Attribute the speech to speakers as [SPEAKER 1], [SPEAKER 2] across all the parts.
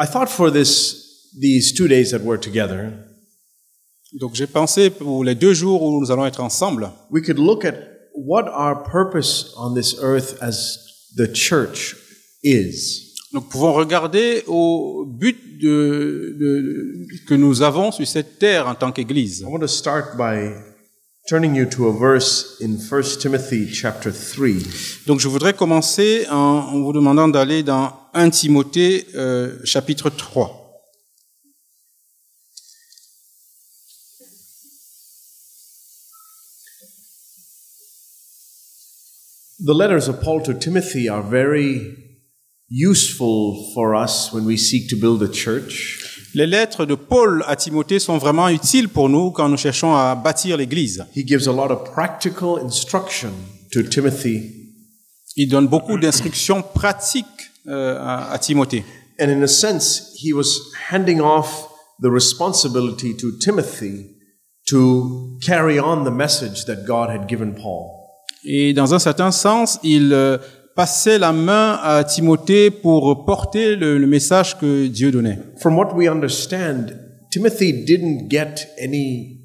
[SPEAKER 1] I thought for these 2 days that we're together,
[SPEAKER 2] Donc j'ai pensé pour les 2 jours où nous allons être ensemble,
[SPEAKER 1] we could look at what our purpose on this earth as the church is.
[SPEAKER 2] nous pouvons regarder au but que nous avons sur cette terre en tant qu'Église.
[SPEAKER 1] I want to start by turning you to a verse in 1 Timothy chapter 3.
[SPEAKER 2] Donc je voudrais commencer en vous demandant d'aller dans 1 Timothée chapitre 3.
[SPEAKER 1] The letters of Paul to Timothy are very useful for us when we seek to build a church.
[SPEAKER 2] Les lettres de Paul à Timothée sont vraiment utiles pour nous quand nous cherchons à bâtir l'Église.
[SPEAKER 1] He gives a lot of practical instruction to Timothy.
[SPEAKER 2] Il donne beaucoup d'instructions pratiques à Timothée.
[SPEAKER 1] And in a sense, he was handing off the responsibility to Timothy to carry on the message that God had given Paul.
[SPEAKER 2] Et dans un certain sens, il passait la main à Timothée pour porter le message que Dieu donnait.
[SPEAKER 1] From what we understand, Timothy didn't get any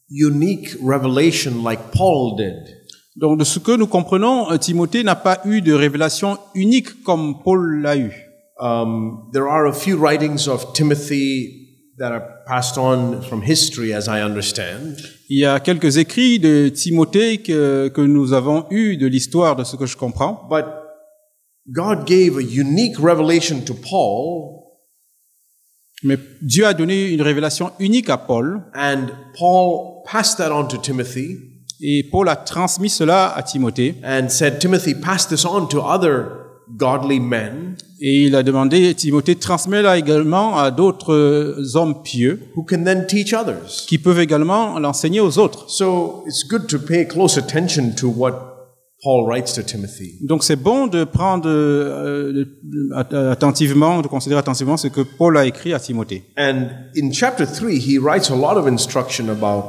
[SPEAKER 1] unique revelation like Paul did.
[SPEAKER 2] Donc de ce que nous comprenons, Timothée n'a pas eu de révélation unique comme Paul l'a eu.
[SPEAKER 1] There are a few writings of Timothy that are passed on from history, as I understand.
[SPEAKER 2] Il y a quelques écrits de Timothée que nous avons eus de l'histoire de ce que je comprends.
[SPEAKER 1] But God gave a unique revelation to Paul,
[SPEAKER 2] Mais Dieu a donné une révélation unique à Paul,
[SPEAKER 1] and Paul passed that on to Timothy,
[SPEAKER 2] et Paul a transmis cela à Timothée,
[SPEAKER 1] and said, Timothy, pass this on to other godly men
[SPEAKER 2] et il a demandé, Timothée, transmets-la également à d'autres hommes pieux,
[SPEAKER 1] who can then teach others.
[SPEAKER 2] qui peuvent également l'enseigner aux autres.
[SPEAKER 1] So it's good to pay close attention to what Paul writes to Timothy.
[SPEAKER 2] Donc c'est bon de prendre attentivement, de considérer attentivement ce que Paul a écrit à Timothée.
[SPEAKER 1] And in chapter 3, he writes a lot of instruction about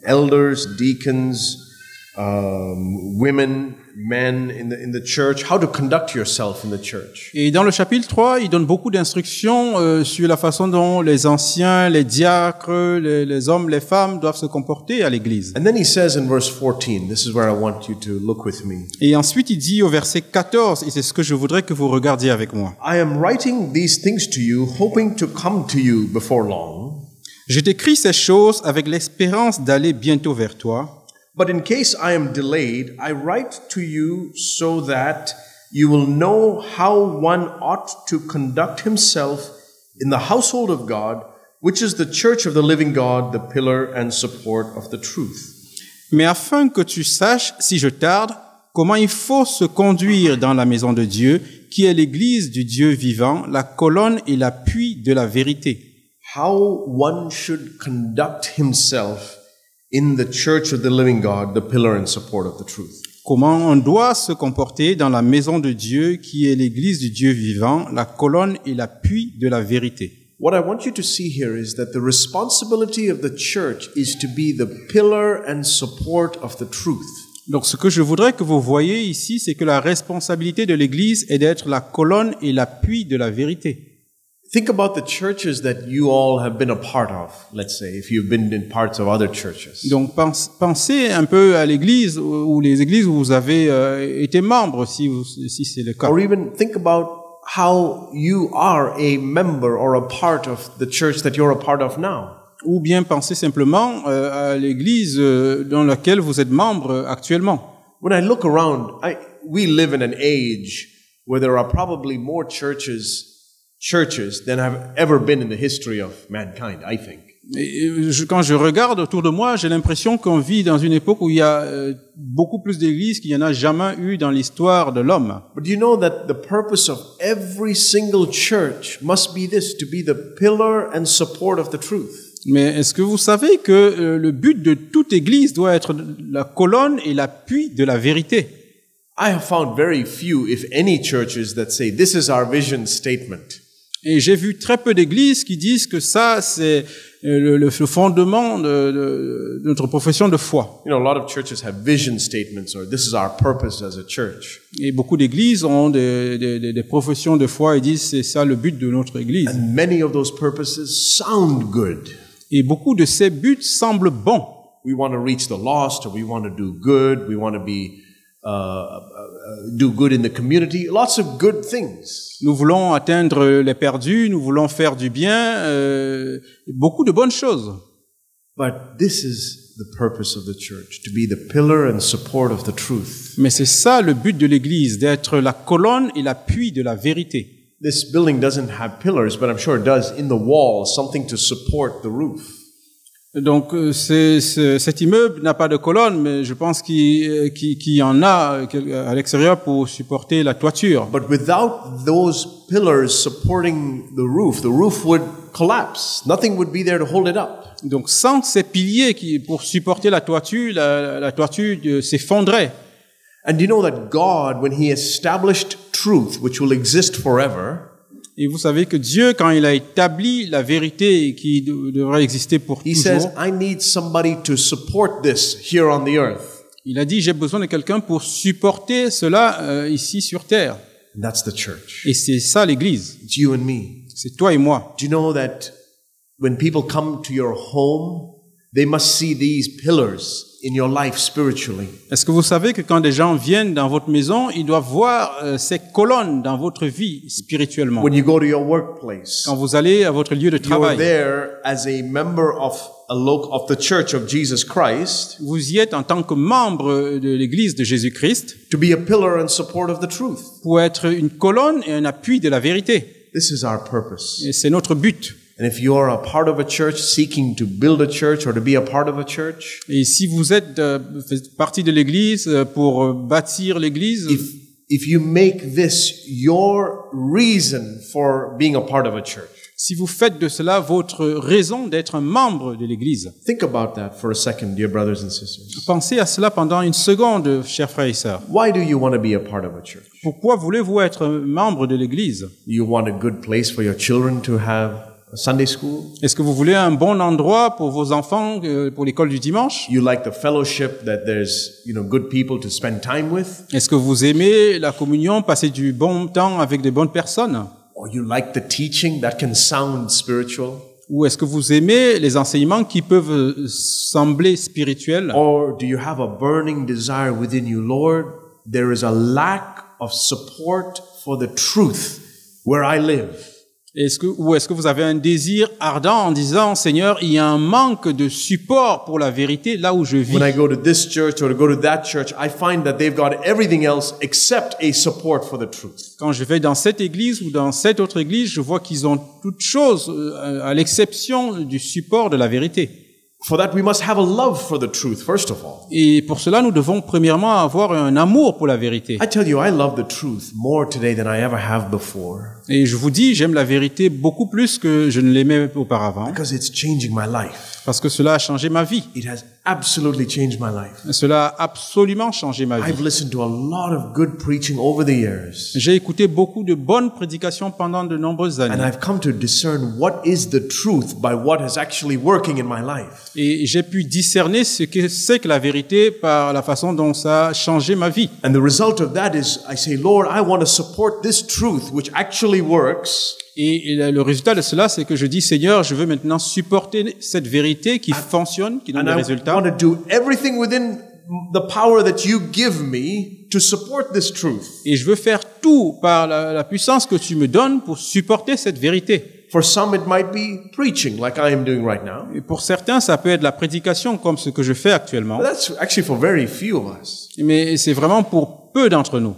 [SPEAKER 1] elders, deacons, women, men in the church, how to conduct yourself in the church.
[SPEAKER 2] Et dans le chapitre 3, il donne beaucoup d'instructions sur la façon dont les anciens, les diacres, les hommes, les femmes doivent se comporter à l'église.
[SPEAKER 1] And then he says in verse 14, this is where I want you to look with me.
[SPEAKER 2] Et ensuite, il dit au verset 14, et c'est ce que je voudrais que vous regardiez avec moi.
[SPEAKER 1] I am writing these things to you, hoping to come to you before long.
[SPEAKER 2] Je t'écris ces choses avec l'espérance d'aller bientôt vers toi.
[SPEAKER 1] But in case I am delayed, I write to you so that you will know how one ought to conduct himself in the household of God, which is the church of the living God, the pillar and support of the truth.
[SPEAKER 2] Mais afin que tu saches, si je tarde, comment il faut se conduire dans la maison de Dieu, qui est l'église du Dieu vivant, la colonne et l'appui de la vérité.
[SPEAKER 1] How one should conduct himself in the church of the living God, the pillar and support of the truth.
[SPEAKER 2] Comment on doit se comporter dans la maison de Dieu, qui est l'église du Dieu vivant, la colonne et l'appui de la vérité.
[SPEAKER 1] What I want you to see here is that the responsibility of the church is to be the pillar and support of the truth.
[SPEAKER 2] Donc ce que je voudrais que vous voyez ici, c'est que la responsabilité de l'église est d'être la colonne et l'appui de la vérité.
[SPEAKER 1] Think about the churches that you all have been a part of, let's say, if you've been in parts of other churches.
[SPEAKER 2] Donc pensez un peu à l'église ou les églises où vous avez été membre, si c'est le cas.
[SPEAKER 1] Or even think about how you are a member or a part of the church that you're a part of now.
[SPEAKER 2] Ou bien pensez simplement à l'église dans laquelle vous êtes membre actuellement.
[SPEAKER 1] When I look around, we live in an age where there are probably more churches than have ever been in the history of mankind, I think.
[SPEAKER 2] Quand je regarde autour de moi, j'ai l'impression qu'on vit dans une époque où il y a beaucoup plus d'églises qu'il n'y en a jamais eu dans l'histoire de l'homme.
[SPEAKER 1] But do you know that the purpose of every single church must be this, to be the pillar and support of the truth?
[SPEAKER 2] Mais est-ce que vous savez que le but de toute église doit être la colonne et l'appui de la vérité?
[SPEAKER 1] I have found very few, if any, churches that say, this is our vision statement.
[SPEAKER 2] Et j'ai vu très peu d'églises qui disent que ça, c'est le fondement de notre profession de foi.
[SPEAKER 1] You know, a lot of churches have vision statements or this is our purpose as a church.
[SPEAKER 2] Et beaucoup d'églises ont des professions de foi et disent c'est ça le but de notre église.
[SPEAKER 1] And many of those purposes sound good.
[SPEAKER 2] Et beaucoup de ces buts semblent bons.
[SPEAKER 1] We want to reach the lost, or we want to do good. We want to be do good in the community. Lots of good things.
[SPEAKER 2] Nous voulons atteindre les perdus, nous voulons faire du bien, beaucoup de bonnes choses.
[SPEAKER 1] But this is the purpose of the church, to be the pillar and support of the truth.
[SPEAKER 2] Mais c'est ça le but de l'Église, d'être la colonne et l'appui de la vérité.
[SPEAKER 1] This building doesn't have pillars, but I'm sure it does in the wall, something to support the roof.
[SPEAKER 2] Donc cet immeuble n'a pas de colonne, mais je pense qu'il y en a à l'extérieur pour supporter la toiture.
[SPEAKER 1] But without those pillars supporting the roof would collapse. Nothing would be there to hold it up.
[SPEAKER 2] Donc sans ces piliers pour supporter la toiture, la toiture s'effondrait.
[SPEAKER 1] And you know that God, when He established truth, which will exist forever,
[SPEAKER 2] et vous savez que Dieu, quand il a établi la vérité qui devrait exister pour
[SPEAKER 1] He
[SPEAKER 2] toujours,
[SPEAKER 1] says, I need somebody to support this here on the earth.
[SPEAKER 2] il a dit, j'ai besoin de quelqu'un pour supporter cela ici sur terre.
[SPEAKER 1] And that's the church.
[SPEAKER 2] Et c'est ça l'Église.
[SPEAKER 1] It's you and me.
[SPEAKER 2] C'est toi et moi.
[SPEAKER 1] Do you know that when people come to your home, they must see these pillars in your life spiritually?
[SPEAKER 2] Est-ce que vous savez que quand des gens viennent dans votre maison, ils doivent voir ces colonnes dans votre vie spirituellement?
[SPEAKER 1] When you go to your workplace,
[SPEAKER 2] Quand vous allez à votre lieu de
[SPEAKER 1] you're
[SPEAKER 2] travail,
[SPEAKER 1] there as a member of the Church of Jesus Christ,
[SPEAKER 2] vous y êtes en tant que membre de l'Église de Jésus-Christ
[SPEAKER 1] to be a pillar and support of the truth.
[SPEAKER 2] pour être une colonne et un appui de la vérité.
[SPEAKER 1] This is our purpose.
[SPEAKER 2] Et c'est notre but.
[SPEAKER 1] And if you are a part of a church, seeking to build a church or to be a part of a church,
[SPEAKER 2] Et si vous êtes faites partie de l'Église pour bâtir l'Église,
[SPEAKER 1] if you make this your reason for being a part of a church,
[SPEAKER 2] si vous faites de cela votre raison d'être un membre de l'Église,
[SPEAKER 1] think about that for a second, dear brothers and sisters.
[SPEAKER 2] pensez à cela pendant une seconde, chers frères et sœurs.
[SPEAKER 1] Why do you want to be a part of a church?
[SPEAKER 2] Pourquoi voulez-vous être un membre de l'Église?
[SPEAKER 1] You want a good place for your children to have a Sunday school?
[SPEAKER 2] Est-ce que vous voulez un bon endroit pour vos enfants, pour l'école du dimanche?
[SPEAKER 1] You like the fellowship that there's, good people to spend time with?
[SPEAKER 2] Est-ce que vous aimez la communion, passer du bon temps avec des bonnes personnes?
[SPEAKER 1] Or you like the teaching that can sound spiritual?
[SPEAKER 2] Ou est-ce que vous aimez les enseignements qui peuvent sembler spirituels?
[SPEAKER 1] Or do you have a burning desire within you, Lord, there is a lack of support for the truth where I live?
[SPEAKER 2] Ou est-ce que vous avez un désir ardent en disant, Seigneur, il y a un manque de support pour la vérité là où je vis?
[SPEAKER 1] When I go to this church or to go to that church, I find that they've got everything else except a support for the truth.
[SPEAKER 2] Quand je vais dans cette église ou dans cette autre église, je vois qu'ils ont toutes choses à l'exception du support de la vérité.
[SPEAKER 1] For that, we must have a love for the truth, first of all.
[SPEAKER 2] Et pour cela, nous devons premièrement avoir un amour pour la vérité.
[SPEAKER 1] I tell you, I love the truth more today than I ever have before.
[SPEAKER 2] Et je vous dis, j'aime la vérité beaucoup plus que je ne l'aimais auparavant,
[SPEAKER 1] Because it's changing my life.
[SPEAKER 2] parce que cela a changé ma vie.
[SPEAKER 1] It has absolutely changed my life.
[SPEAKER 2] Cela a absolument changé ma vie.
[SPEAKER 1] I've listened to a lot of good preaching over the years.
[SPEAKER 2] J'ai écouté beaucoup de bonnes prédications pendant de nombreuses
[SPEAKER 1] And
[SPEAKER 2] années.
[SPEAKER 1] I've come to discern what is the truth by what is actually working in my life.
[SPEAKER 2] Et j'ai pu discerner ce que c'est que la vérité par la façon dont ça a changé ma vie.
[SPEAKER 1] And the result of that is I say, Lord, I want to support this truth which actually works.
[SPEAKER 2] Et le résultat de cela, c'est que je dis, Seigneur, je veux maintenant supporter cette vérité qui fonctionne, qui donne des
[SPEAKER 1] And I
[SPEAKER 2] résultats.
[SPEAKER 1] want to do everything within the power that you give me to support this truth.
[SPEAKER 2] Et je veux faire tout par la puissance que tu me donnes pour supporter cette vérité.
[SPEAKER 1] For some, it might be preaching like I am doing right now.
[SPEAKER 2] Et pour certains, ça peut être la prédication comme ce que je fais actuellement.
[SPEAKER 1] But that's actually for very few of us.
[SPEAKER 2] Mais c'est vraiment pour peu d'entre nous.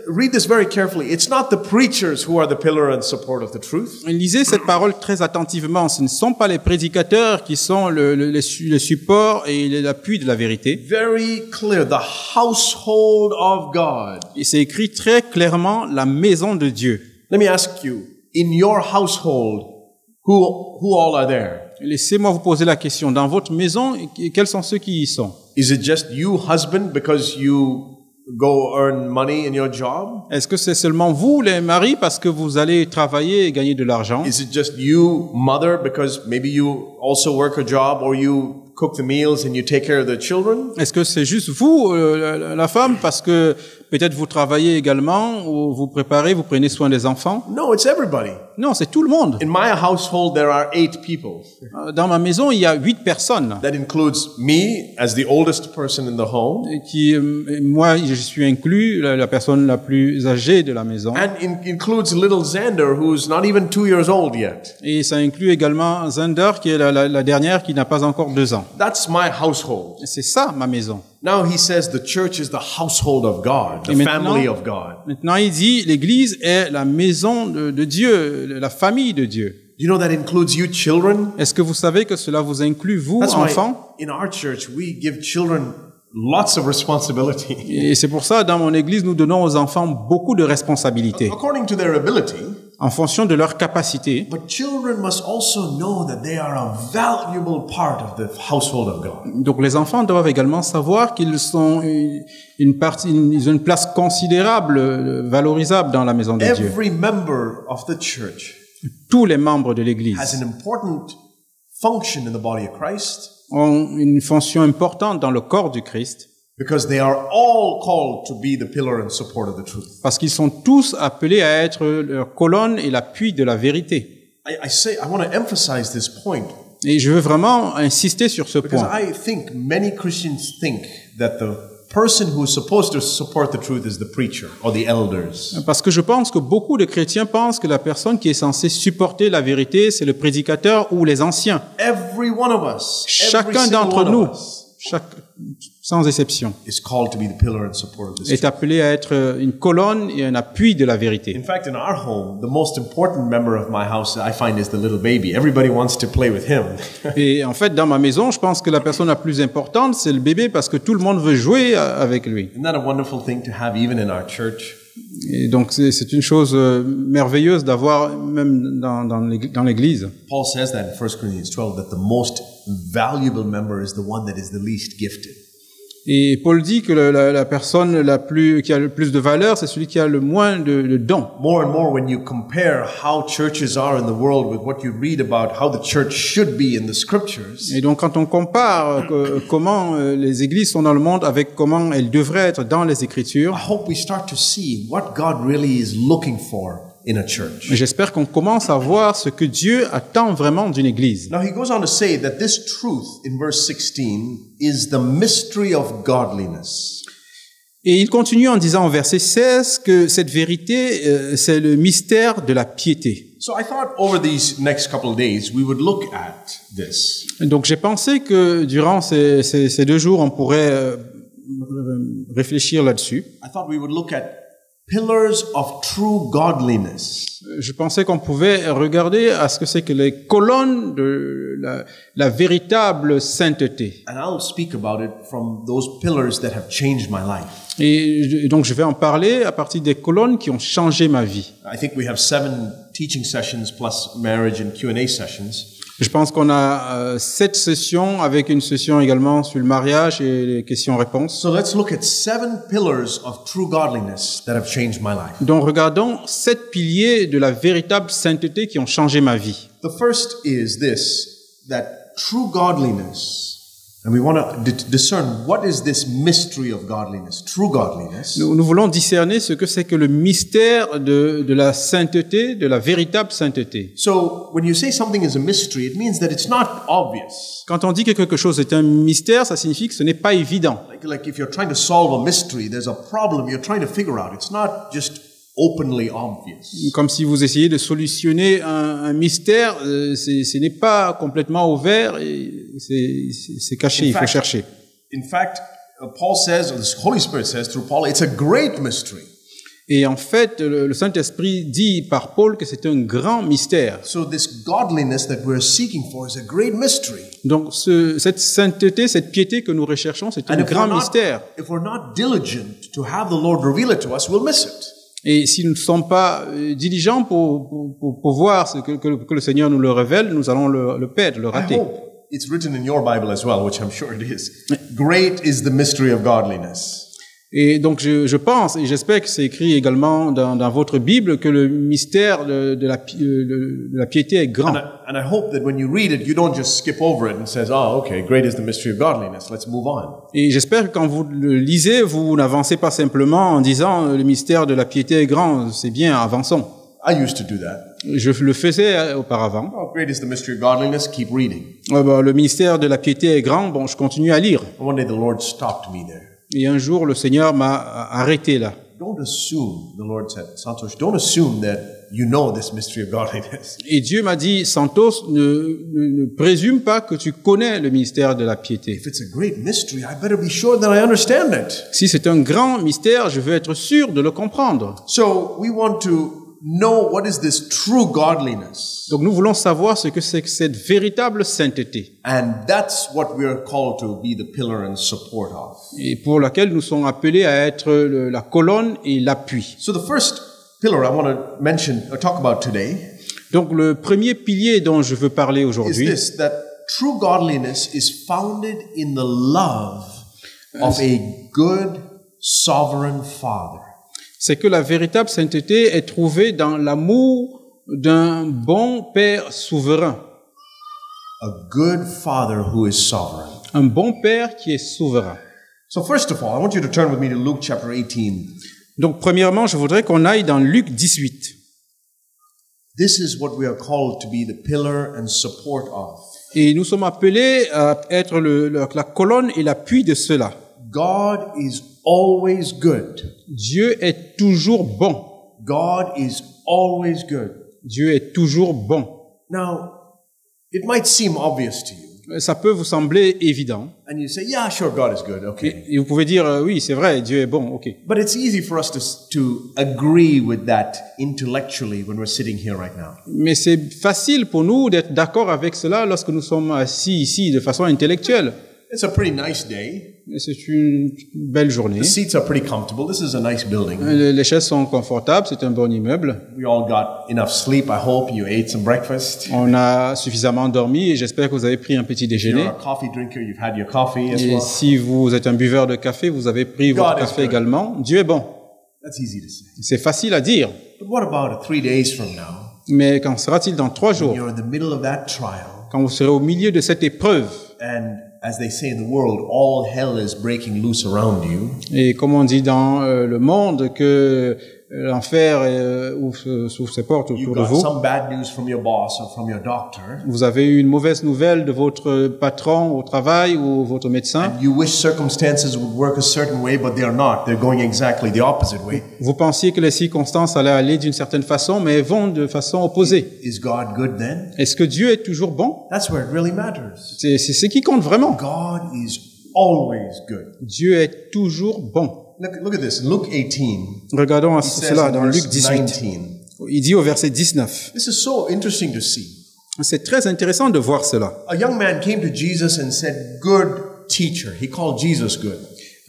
[SPEAKER 1] Read this very carefully. It's not the preachers who are the pillar and support of the truth.
[SPEAKER 2] Lisez cette parole très attentivement. Ce ne sont pas les prédicateurs qui sont le support et l'appui de la vérité.
[SPEAKER 1] Very clear. The household of God.
[SPEAKER 2] Et c'est écrit très clairement la maison de Dieu.
[SPEAKER 1] Let me ask you, in your household, who all are there?
[SPEAKER 2] Laissez-moi vous poser la question. Dans votre maison, quels sont ceux qui y sont?
[SPEAKER 1] Is it just you, husband, because you go earn money in your job?
[SPEAKER 2] Est-ce que c'est seulement vous, les maris, parce que vous allez travailler et gagner de l'argent?
[SPEAKER 1] Is it just you, mother, because maybe you also work a job or you cook the meals and you take care of the children?
[SPEAKER 2] Est-ce que c'est juste vous, la femme, parce que peut-être vous travaillez également, ou vous préparez, vous prenez soin des enfants?
[SPEAKER 1] No, it's everybody.
[SPEAKER 2] Non, c'est tout le monde.
[SPEAKER 1] In my household, there are 8 people.
[SPEAKER 2] Dans ma maison, il y a 8 personnes.
[SPEAKER 1] That includes me as the oldest person in the home.
[SPEAKER 2] Moi, je suis inclus, la personne la plus âgée de la maison.
[SPEAKER 1] And includes little Xander, who's not even 2 years old yet.
[SPEAKER 2] Et ça inclut également Zander, qui est la dernière, qui n'a pas encore 2 ans.
[SPEAKER 1] That's my household.
[SPEAKER 2] C'est ça, ma maison.
[SPEAKER 1] Now he says the church is the household of God, the family of God.
[SPEAKER 2] Maintenant, il dit, l'Église est la maison de Dieu, la famille de Dieu.
[SPEAKER 1] You know that includes you children?
[SPEAKER 2] Est-ce que vous savez que cela vous inclut, vous,
[SPEAKER 1] That's
[SPEAKER 2] enfants?
[SPEAKER 1] why in our church we give children lots of responsibility.
[SPEAKER 2] Et c'est pour ça, dans mon Église, nous donnons aux enfants beaucoup de responsabilités,
[SPEAKER 1] According to their ability.
[SPEAKER 2] en fonction de leur capacité.
[SPEAKER 1] But children must also know that they are a valuable part of the household of God.
[SPEAKER 2] Donc les enfants doivent également savoir qu'ils sont ils ont une place considérable, valorisable dans la maison de Dieu.
[SPEAKER 1] Every member of the church
[SPEAKER 2] Tous les membres de l'Église
[SPEAKER 1] has an important function in the body of Christ
[SPEAKER 2] ont une fonction importante dans le corps du Christ,
[SPEAKER 1] because they are all called to be the pillar and support of the truth.
[SPEAKER 2] parce qu'ils sont tous appelés à être la colonne et l'appui de la vérité.
[SPEAKER 1] I want to emphasize this point
[SPEAKER 2] Et je veux vraiment insister sur ce
[SPEAKER 1] because
[SPEAKER 2] point.
[SPEAKER 1] I think many Christians think that the person who is supposed to support the truth is the preacher or the elders.
[SPEAKER 2] Parce que je pense que beaucoup de chrétiens pensent que la personne qui est censée supporter la vérité, c'est le prédicateur ou les anciens.
[SPEAKER 1] Every one of us,
[SPEAKER 2] Chacun d'entre nous, sans exception,
[SPEAKER 1] is called to be the pillar and support of this
[SPEAKER 2] est
[SPEAKER 1] truth.
[SPEAKER 2] appelé à être une colonne et un appui de la vérité.
[SPEAKER 1] In fact, in our home, the most important member of my house, I find, is the little baby. Everybody wants to play with him.
[SPEAKER 2] Et en fait, dans ma maison, je pense que la personne la plus importante, c'est le bébé, parce que tout le monde veut jouer avec lui.
[SPEAKER 1] Isn't that a wonderful thing to have even in our church?
[SPEAKER 2] Et donc, c'est une chose merveilleuse d'avoir même dans l'Église.
[SPEAKER 1] Paul says that in 1 Corinthians 12, that the most valuable member is the one that is the least gifted.
[SPEAKER 2] Et Paul dit que la personne qui a le plus de valeur, c'est celui qui a le moins de dons.
[SPEAKER 1] More and more, when you compare how churches are in the world with what you read about how the church should be in the scriptures,
[SPEAKER 2] Et donc, quand on compare comment les églises sont dans le monde avec comment elles devraient être dans les Écritures,
[SPEAKER 1] I hope we start to see what God really is looking for in a church.
[SPEAKER 2] j'espère qu'on commence à voir ce que Dieu attend vraiment d'une église.
[SPEAKER 1] Now he goes on to say that this truth in verse 16 is the mystery of godliness.
[SPEAKER 2] Et il continue en disant au verset 16 que cette vérité, c'est le mystère de la piété.
[SPEAKER 1] So I thought over these next couple of days we would look at this.
[SPEAKER 2] Donc j'ai pensé que durant ces 2 jours, on pourrait réfléchir là-dessus.
[SPEAKER 1] I thought we would look at pillars of true godliness.
[SPEAKER 2] Je pensais qu'on pouvait regarder à ce que c'est que les colonnes de la véritable sainteté.
[SPEAKER 1] And I'll speak about it from those pillars that have changed my life.
[SPEAKER 2] Et donc je vais en parler à partir des colonnes qui ont changé ma vie.
[SPEAKER 1] I think we have 7 teaching sessions plus marriage and Q&A sessions.
[SPEAKER 2] Je pense qu'on a 7 sessions avec une session également sur le mariage et les questions-réponses.
[SPEAKER 1] So let's look at 7 pillars of true godliness that have changed my life.
[SPEAKER 2] Donc regardons 7 piliers de la véritable sainteté qui ont changé ma vie.
[SPEAKER 1] The first is this, that true godliness, and we want to discern what is this mystery of godliness, true godliness.
[SPEAKER 2] Nous voulons discerner ce que c'est que le mystère de la sainteté, de la véritable sainteté.
[SPEAKER 1] So when you say something is a mystery, it means that it's not obvious.
[SPEAKER 2] Quand on dit que quelque chose est un mystère, ça signifie que ce n'est pas évident.
[SPEAKER 1] Like if you're trying to solve a mystery, there's a problem you're trying to figure out. It's not just openly obvious.
[SPEAKER 2] Comme si vous essayez de solutionner un mystère, ce n'est pas complètement ouvert, et c'est caché, il faut chercher.
[SPEAKER 1] In fact, Paul says, or the Holy Spirit says through Paul, it's a great mystery.
[SPEAKER 2] Et en fait, le Saint-Esprit dit par Paul que c'est un grand mystère.
[SPEAKER 1] So this godliness that we're seeking for is a great mystery.
[SPEAKER 2] Donc cette sainteté, cette piété que nous recherchons, c'est un grand mystère.
[SPEAKER 1] If we're not diligent to have the Lord reveal it to us, we'll miss it.
[SPEAKER 2] Et si nous ne sommes pas diligents pour voir ce que le Seigneur nous le révèle, nous allons le perdre, le rater.
[SPEAKER 1] I hope it's written in your Bible as well, which I'm sure it is. Great is the mystery of godliness.
[SPEAKER 2] Et donc je pense, et j'espère que c'est écrit également dans votre Bible, que le mystère de la piété est grand.
[SPEAKER 1] And I hope that when you read it, you don't just skip over it and says, "Oh, okay, great is the mystery of godliness. Let's move on."
[SPEAKER 2] Et j'espère que quand vous le lisez, vous n'avancez pas simplement en disant le mystère de la piété est grand, c'est bien, avançons.
[SPEAKER 1] I used to do that.
[SPEAKER 2] Je le faisais auparavant.
[SPEAKER 1] Oh, great is the mystery of godliness. Keep reading.
[SPEAKER 2] Le mystère de la piété est grand, bon, je continue à lire.
[SPEAKER 1] One day the Lord stopped me there.
[SPEAKER 2] Et un jour, le Seigneur m'a arrêté là.
[SPEAKER 1] Don't assume, the Lord said, Santosh, don't assume that you know this mystery of godliness.
[SPEAKER 2] Et Dieu m'a dit, Santos, ne présume pas que tu connais le mystère de la piété.
[SPEAKER 1] If it's a great mystery, I better be sure that I understand it.
[SPEAKER 2] Si c'est un grand mystère, je veux être sûr de le comprendre.
[SPEAKER 1] So we want to know what is this true godliness.
[SPEAKER 2] Donc nous voulons savoir ce que c'est que cette véritable sainteté.
[SPEAKER 1] And that's what we are called to be the pillar and support of.
[SPEAKER 2] Et pour laquelle nous sommes appelés à être la colonne et l'appui.
[SPEAKER 1] So the first pillar I want to mention or talk about today
[SPEAKER 2] Donc le premier pilier dont je veux parler
[SPEAKER 1] is
[SPEAKER 2] aujourd'hui,
[SPEAKER 1] this, that true godliness is founded in the love of a good sovereign father.
[SPEAKER 2] c'est que la véritable sainteté est trouvée dans l'amour d'un bon Père souverain.
[SPEAKER 1] A good father who is sovereign.
[SPEAKER 2] Un bon Père qui est souverain.
[SPEAKER 1] So first of all, I want you to turn with me to Luke chapter 18.
[SPEAKER 2] Donc premièrement, je voudrais qu'on aille dans Luc 18.
[SPEAKER 1] This is what we are called to be the pillar and support of.
[SPEAKER 2] Et nous sommes appelés à être la colonne et l'appui de cela.
[SPEAKER 1] God is always good.
[SPEAKER 2] Dieu est toujours bon.
[SPEAKER 1] God is always good.
[SPEAKER 2] Dieu est toujours bon.
[SPEAKER 1] Now, it might seem obvious to you.
[SPEAKER 2] Ça peut vous sembler évident.
[SPEAKER 1] And you say, yeah, sure, God is good. Okay.
[SPEAKER 2] Et vous pouvez dire, oui, c'est vrai, Dieu est bon, ok.
[SPEAKER 1] But it's easy for us to agree with that intellectually when we're sitting here right now.
[SPEAKER 2] Mais c'est facile pour nous d'être d'accord avec cela lorsque nous sommes assis ici de façon intellectuelle.
[SPEAKER 1] It's a pretty nice day.
[SPEAKER 2] Et c'est une belle journée.
[SPEAKER 1] The seats are pretty comfortable. This is a nice building.
[SPEAKER 2] Les chaises sont confortables, c'est un bon immeuble.
[SPEAKER 1] We all got enough sleep. I hope you ate some breakfast.
[SPEAKER 2] On a suffisamment dormi et j'espère que vous avez pris un petit
[SPEAKER 1] If
[SPEAKER 2] déjeuner.
[SPEAKER 1] you're a coffee drinker, you've had your coffee as
[SPEAKER 2] Et
[SPEAKER 1] well.
[SPEAKER 2] si vous êtes un buveur de café, vous avez pris votre
[SPEAKER 1] God is
[SPEAKER 2] café
[SPEAKER 1] good.
[SPEAKER 2] également. Dieu est bon.
[SPEAKER 1] That's easy to say.
[SPEAKER 2] C'est facile à dire.
[SPEAKER 1] But what about 3 days from now?
[SPEAKER 2] Mais qu'en sera-t-il dans 3 jours,
[SPEAKER 1] You're in the middle of that trial.
[SPEAKER 2] quand vous serez au milieu de cette épreuve?
[SPEAKER 1] And as they say in the world, all hell is breaking loose around you.
[SPEAKER 2] Et comme on dit dans le monde que l'enfer ouvre ses portes
[SPEAKER 1] You've
[SPEAKER 2] autour de
[SPEAKER 1] got
[SPEAKER 2] vous.
[SPEAKER 1] some bad news from your boss or from your doctor.
[SPEAKER 2] Vous avez eu une mauvaise nouvelle de votre patron au travail ou votre médecin.
[SPEAKER 1] You wish circumstances would work a certain way, but they are not. They're going exactly the opposite way.
[SPEAKER 2] Vous pensiez que les circonstances allaient aller d'une certaine façon, mais elles vont de façon opposée.
[SPEAKER 1] Is God good then?
[SPEAKER 2] Est-ce que Dieu est toujours bon?
[SPEAKER 1] That's where it really matters.
[SPEAKER 2] C'est ce qui compte vraiment.
[SPEAKER 1] God is always good.
[SPEAKER 2] Dieu est toujours bon.
[SPEAKER 1] Look at this. In Luke 18,
[SPEAKER 2] Regardons
[SPEAKER 1] he says
[SPEAKER 2] cela
[SPEAKER 1] in
[SPEAKER 2] dans Luc
[SPEAKER 1] verse
[SPEAKER 2] 18.
[SPEAKER 1] 19.
[SPEAKER 2] Il dit au verset 19.
[SPEAKER 1] This is so interesting to see.
[SPEAKER 2] C'est très intéressant de voir cela.
[SPEAKER 1] A young man came to Jesus and said, "Good teacher." He called Jesus good.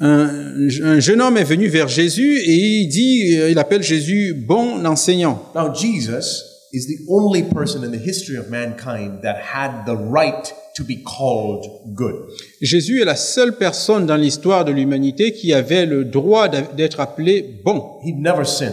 [SPEAKER 2] Un jeune homme est venu vers Jésus et il appelle Jésus bon enseignant.
[SPEAKER 1] Now, Jesus is the only person in the history of mankind that had the right to be called good.
[SPEAKER 2] Jésus est la seule personne dans l'histoire de l'humanité qui avait le droit d'être appelé bon.
[SPEAKER 1] He never sinned.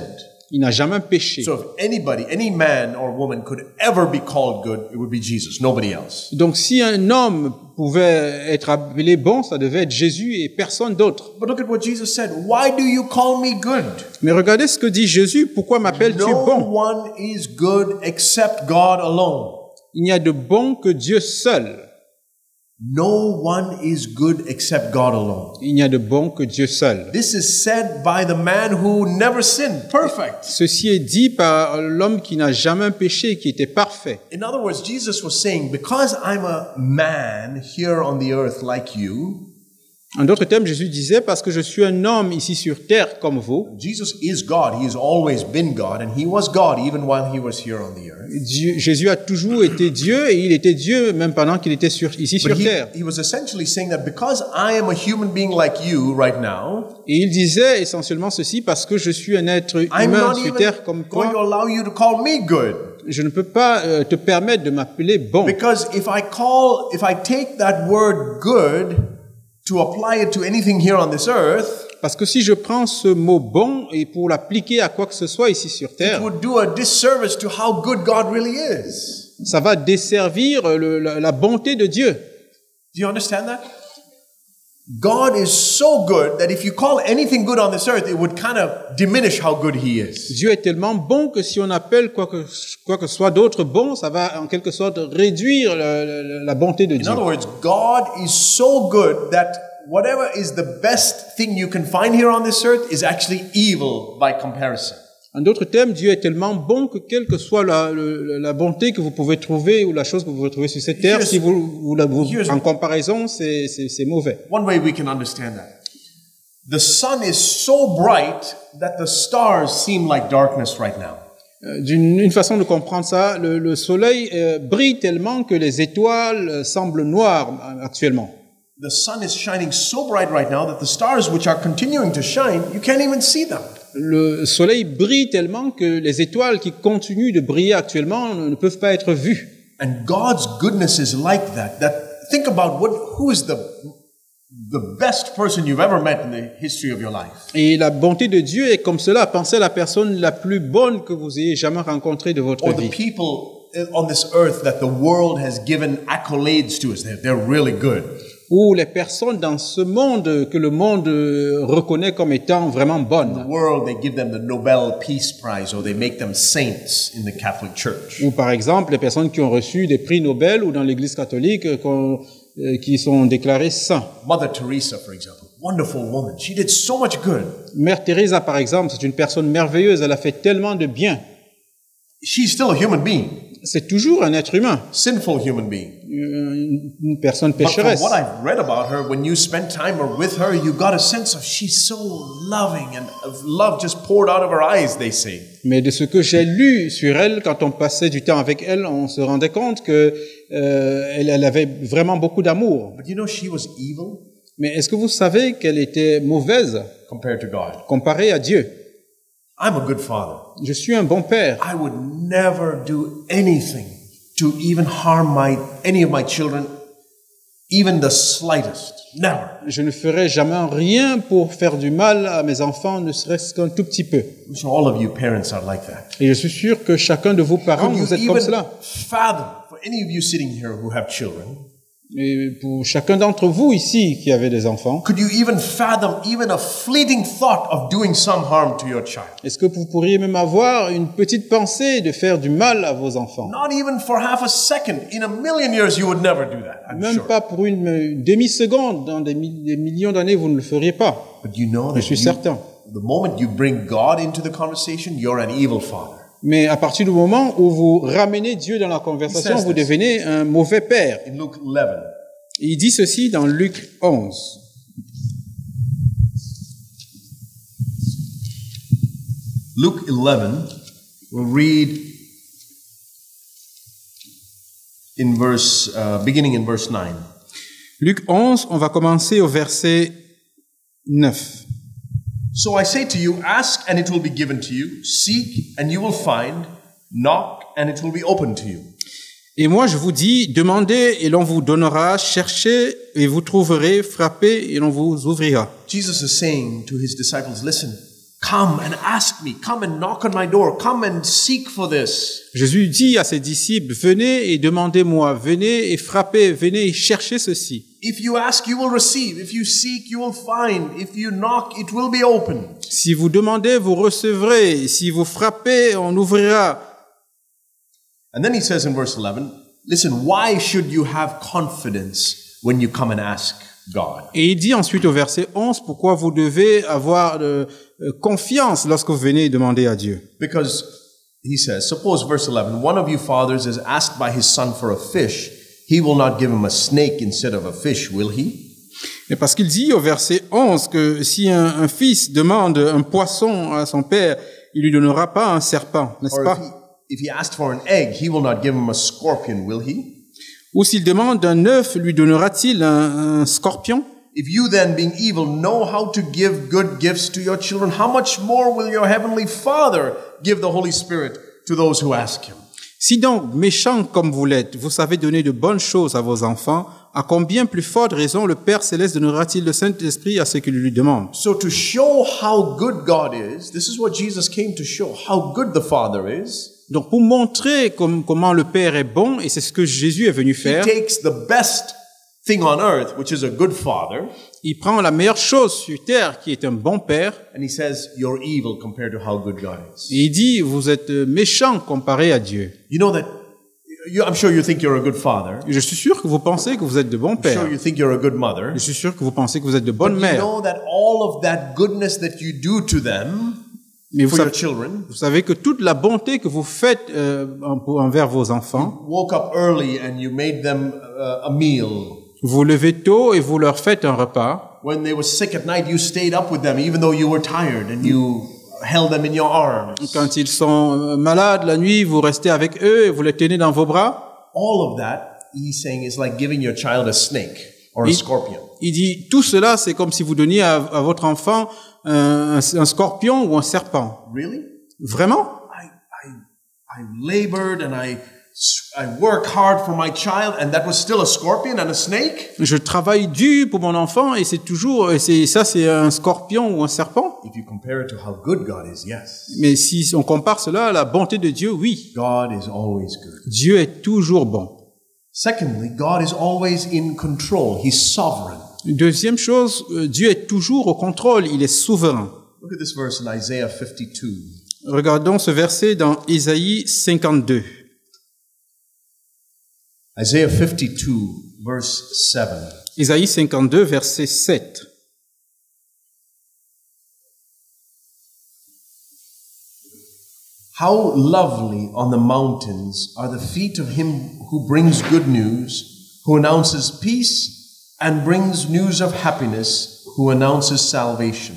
[SPEAKER 2] Il n'a jamais péché.
[SPEAKER 1] So if anybody, any man or woman could ever be called good, it would be Jesus, nobody else.
[SPEAKER 2] Donc si un homme pouvait être appelé bon, ça devait être Jésus et personne d'autre.
[SPEAKER 1] But look at what Jesus said. Why do you call me good?
[SPEAKER 2] Mais regardez ce que dit Jésus. Pourquoi m'appelles-tu
[SPEAKER 1] No
[SPEAKER 2] bon?
[SPEAKER 1] one is good except God alone.
[SPEAKER 2] Il n'y a de bon que Dieu seul.
[SPEAKER 1] No one is good except God alone.
[SPEAKER 2] Il n'y a de bon que Dieu seul.
[SPEAKER 1] This is said by the man who never sinned. Perfect.
[SPEAKER 2] Ceci est dit par l'homme qui n'a jamais péché, qui était parfait.
[SPEAKER 1] In other words, Jesus was saying, because I'm a man here on the earth like you,
[SPEAKER 2] En d'autres termes, Jésus disait, parce que je suis un homme ici sur terre comme vous,
[SPEAKER 1] Jesus is God. He has always been God, and he was God even while he was here on the earth.
[SPEAKER 2] Jésus a toujours été Dieu et il était Dieu même pendant qu'il était ici sur
[SPEAKER 1] But
[SPEAKER 2] terre.
[SPEAKER 1] he was essentially saying that because I am a human being like you right now,
[SPEAKER 2] Et il disait essentiellement ceci, parce que je suis un être
[SPEAKER 1] I'm
[SPEAKER 2] humain
[SPEAKER 1] not
[SPEAKER 2] sur
[SPEAKER 1] even
[SPEAKER 2] terre comme
[SPEAKER 1] going to
[SPEAKER 2] toi,
[SPEAKER 1] allow you to call me good.
[SPEAKER 2] je ne peux pas te permettre de m'appeler bon.
[SPEAKER 1] Because if I take that word good to apply it to anything here on this earth,
[SPEAKER 2] Parce que si je prends ce mot bon et pour l'appliquer à quoi que ce soit ici sur
[SPEAKER 1] it
[SPEAKER 2] terre,
[SPEAKER 1] would do a disservice to how good God really is.
[SPEAKER 2] ça va desservir la bonté de Dieu.
[SPEAKER 1] Do you understand that? God is so good that if you call anything good on this earth, it would kind of diminish how good He is.
[SPEAKER 2] Dieu est tellement bon que si on appelle quoi que soit d'autre bon, ça va en quelque sorte réduire la bonté de
[SPEAKER 1] In
[SPEAKER 2] Dieu.
[SPEAKER 1] other words, God is so good that whatever is the best thing you can find here on this earth is actually evil by comparison.
[SPEAKER 2] En d'autres termes, Dieu est tellement bon que quelle que soit la bonté que vous pouvez trouver ou la chose que vous pouvez trouver sur cette terre, si en comparaison, c'est mauvais.
[SPEAKER 1] One way we can understand that. The sun is so bright that the stars seem like darkness right now.
[SPEAKER 2] Une façon de comprendre ça, le soleil brille tellement que les étoiles semblent noires actuellement.
[SPEAKER 1] The sun is shining so bright right now that the stars which are continuing to shine, you can't even see them.
[SPEAKER 2] Le soleil brille tellement que les étoiles qui continuent de briller actuellement ne peuvent pas être vues.
[SPEAKER 1] And God's goodness is like that. Think about who is the best person you've ever met in the history of your life.
[SPEAKER 2] Et la bonté de Dieu est comme cela. Pensez à la personne la plus bonne que vous ayez jamais rencontrée de votre
[SPEAKER 1] Or the
[SPEAKER 2] vie.
[SPEAKER 1] people on this earth that the world has given accolades to us. They're really good.
[SPEAKER 2] Ou les personnes dans ce monde que le monde reconnaît comme étant vraiment bonnes.
[SPEAKER 1] The world, they give them the Nobel Peace Prize or they make them saints in the Catholic Church.
[SPEAKER 2] Ou par exemple, les personnes qui ont reçu des prix Nobel ou dans l'Église catholique qui sont déclarés saints.
[SPEAKER 1] Mother Teresa, for example, wonderful woman. She did so much good.
[SPEAKER 2] Mère Teresa, par exemple, c'est une personne merveilleuse. Elle a fait tellement de bien.
[SPEAKER 1] She's still a human being.
[SPEAKER 2] C'est toujours un être humain,
[SPEAKER 1] Sinful human being.
[SPEAKER 2] une personne
[SPEAKER 1] But from
[SPEAKER 2] pécheresse.
[SPEAKER 1] what I've read about her, when you spend time with her, you got a sense of she's so loving and of love just poured out of her eyes, they say.
[SPEAKER 2] Mais de ce que j'ai lu sur elle, quand on passait du temps avec elle, on se rendait compte que elle avait vraiment beaucoup d'amour.
[SPEAKER 1] But you know, she was evil
[SPEAKER 2] Mais est-ce que vous savez qu'elle était mauvaise
[SPEAKER 1] compared to God.
[SPEAKER 2] comparée à Dieu?
[SPEAKER 1] I'm a good father.
[SPEAKER 2] Je suis un bon père.
[SPEAKER 1] I would never do anything to even harm any of my children, even the slightest. Never.
[SPEAKER 2] Je ne ferai jamais rien pour faire du mal à mes enfants, ne serait-ce qu'un tout petit peu.
[SPEAKER 1] I'm sure all of you parents are like that.
[SPEAKER 2] Et je suis sûr que chacun de vos parents,
[SPEAKER 1] Could you
[SPEAKER 2] vous êtes comme
[SPEAKER 1] even
[SPEAKER 2] cela.
[SPEAKER 1] fathom, for any of you sitting here who have children,
[SPEAKER 2] Et pour chacun d'entre vous ici qui avez des enfants,
[SPEAKER 1] could you even fathom even a fleeting thought of doing some harm to your child?
[SPEAKER 2] est-ce que vous pourriez même avoir une petite pensée de faire du mal à vos enfants?
[SPEAKER 1] Not even for half a second. In a million years, you would never do that, I'm
[SPEAKER 2] Même
[SPEAKER 1] sure.
[SPEAKER 2] pas pour une demi-seconde, dans des millions d'années, vous ne le feriez pas.
[SPEAKER 1] But you know
[SPEAKER 2] Je
[SPEAKER 1] that
[SPEAKER 2] suis certain.
[SPEAKER 1] the moment you bring God into the conversation, you're an evil father.
[SPEAKER 2] Mais à partir du moment où vous ramenez Dieu dans la conversation, vous devenez un mauvais père.
[SPEAKER 1] In Luke 11,
[SPEAKER 2] Il dit ceci dans Luc 11.
[SPEAKER 1] Luke 11, we'll read in beginning in verse 9.
[SPEAKER 2] Luc 11, on va commencer au verset 9.
[SPEAKER 1] So I say to you, ask and it will be given to you. Seek and you will find. Knock and it will be opened to you.
[SPEAKER 2] Et moi, je vous dis, demandez et l'on vous donnera, cherchez et vous trouverez, frappez et l'on vous ouvrira.
[SPEAKER 1] Jesus is saying to his disciples, listen, come and ask me. Come and knock on my door. Come and seek for this.
[SPEAKER 2] Jésus dit à ses disciples, venez et demandez-moi, venez et frappez, venez et cherchez ceci.
[SPEAKER 1] If you ask, you will receive. If you seek, you will find. If you knock, it will be opened.
[SPEAKER 2] Si vous demandez, vous recevrez. Si vous frappez, on ouvrira.
[SPEAKER 1] And then he says in verse 11, listen, why should you have confidence when you come and ask God?
[SPEAKER 2] Et il dit ensuite au verset 11, pourquoi vous devez avoir confiance lorsque vous venez demander à Dieu.
[SPEAKER 1] Because he says, suppose verse 11, one of you fathers is asked by his son for a fish. He will not give him a snake instead of a fish, will he?
[SPEAKER 2] Et parce qu'il dit au verset 11 que si un fils demande un poisson à son père, il lui donnera pas un serpent, n'est-ce
[SPEAKER 1] Or
[SPEAKER 2] pas?
[SPEAKER 1] if he asked for an egg, he will not give him a scorpion, will he?
[SPEAKER 2] Ou s'il demande un œuf, lui donnera-t-il un scorpion?
[SPEAKER 1] If you then, being evil, know how to give good gifts to your children, how much more will your heavenly Father give the Holy Spirit to those who ask him?
[SPEAKER 2] Si donc, méchants comme vous l'êtes, vous savez donner de bonnes choses à vos enfants, À combien plus forte raison le Père Céleste donnera-t-il le Saint-Esprit à ceux qui le lui demandent?
[SPEAKER 1] So to show how good God is, this is what Jesus came to show, how good the Father is.
[SPEAKER 2] Donc pour montrer comment le Père est bon, et c'est ce que Jésus est venu
[SPEAKER 1] He
[SPEAKER 2] faire,
[SPEAKER 1] takes the best thing on earth, which is a good father,
[SPEAKER 2] il prend la meilleure chose sur terre, qui est un bon Père,
[SPEAKER 1] and he says, you're evil compared to how good God is.
[SPEAKER 2] et il dit, vous êtes méchants comparé à Dieu.
[SPEAKER 1] You know that, I'm sure you think you're a good father.
[SPEAKER 2] Je suis sûr que vous pensez que vous êtes de bons
[SPEAKER 1] I'm
[SPEAKER 2] pères.
[SPEAKER 1] sure you think you're a good mother.
[SPEAKER 2] Je suis sûr que vous pensez que vous êtes de bonnes
[SPEAKER 1] But you
[SPEAKER 2] mères.
[SPEAKER 1] know that all of that goodness that you do to them,
[SPEAKER 2] Mais
[SPEAKER 1] for your children,
[SPEAKER 2] vous savez que toute la bonté que vous faites envers vos enfants,
[SPEAKER 1] woke up early and you made them a meal.
[SPEAKER 2] vous levez tôt et vous leur faites un repas.
[SPEAKER 1] When they were sick at night, you stayed up with them even though you were tired and you held them in your arms.
[SPEAKER 2] Quand ils sont malades la nuit, vous restez avec eux et vous les tenez dans vos bras.
[SPEAKER 1] All of that, he's saying, is like giving your child a snake or a scorpion.
[SPEAKER 2] Il dit, tout cela, c'est comme si vous donniez à votre enfant un scorpion ou un serpent.
[SPEAKER 1] Really?
[SPEAKER 2] Vraiment?
[SPEAKER 1] I labored and I work hard for my child and that was still a scorpion and a snake?
[SPEAKER 2] Je travaille dur pour mon enfant et c'est un scorpion ou un serpent.
[SPEAKER 1] If you compare it to how good God is, yes.
[SPEAKER 2] Mais si on compare cela à la bonté de Dieu, oui.
[SPEAKER 1] God is always good.
[SPEAKER 2] Dieu est toujours bon.
[SPEAKER 1] Secondly, God is always in control. He's sovereign.
[SPEAKER 2] Deuxième chose, Dieu est toujours au contrôle, il est souverain.
[SPEAKER 1] Look at this verse in Isaiah 52.
[SPEAKER 2] Regardons ce verset dans Isaïe 52.
[SPEAKER 1] Isaiah 52, verse 7.
[SPEAKER 2] Isaïe 52, verset 7.
[SPEAKER 1] How lovely on the mountains are the feet of him who brings good news, who announces peace, and brings news of happiness, who announces salvation.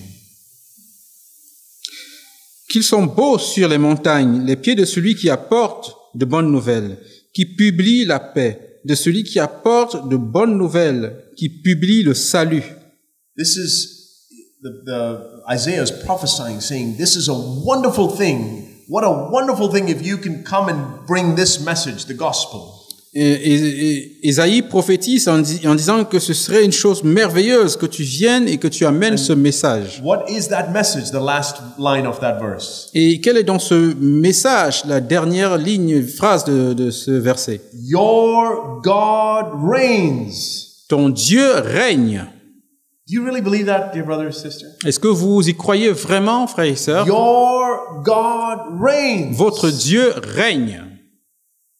[SPEAKER 2] Qu'ils sont beaux sur les montagnes, les pieds de celui qui apporte de bonnes nouvelles, qui publie la paix, de celui qui apporte de bonnes nouvelles, qui publie le salut.
[SPEAKER 1] This is Isaiah is prophesying, saying, this is a wonderful thing. What a wonderful thing if you can come and bring this message, the gospel.
[SPEAKER 2] Isaïe prophétise en disant que ce serait une chose merveilleuse que tu viennes et que tu amènes ce message.
[SPEAKER 1] What is that message, the last line of that verse?
[SPEAKER 2] Et quel est dans ce message, la dernière phrase de ce verset?
[SPEAKER 1] Your God reigns.
[SPEAKER 2] Ton Dieu règne.
[SPEAKER 1] Do you really believe that, dear brother and sister?
[SPEAKER 2] Est-ce que vous y croyez vraiment, frères et sœurs?
[SPEAKER 1] Your God reigns.
[SPEAKER 2] Votre Dieu règne.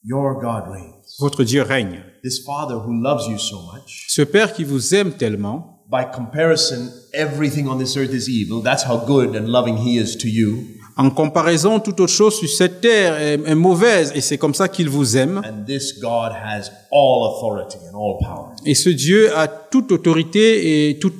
[SPEAKER 1] Your God reigns.
[SPEAKER 2] Votre Dieu règne.
[SPEAKER 1] This Father who loves you so much.
[SPEAKER 2] Ce Père qui vous aime tellement,
[SPEAKER 1] By comparison, everything on this earth is evil. That's how good and loving He is to you.
[SPEAKER 2] en comparaison, toute autre chose sur cette terre est mauvaise et c'est comme ça qu'il vous aime.
[SPEAKER 1] And this God has all authority and all power.
[SPEAKER 2] Et ce Dieu a toute autorité et tout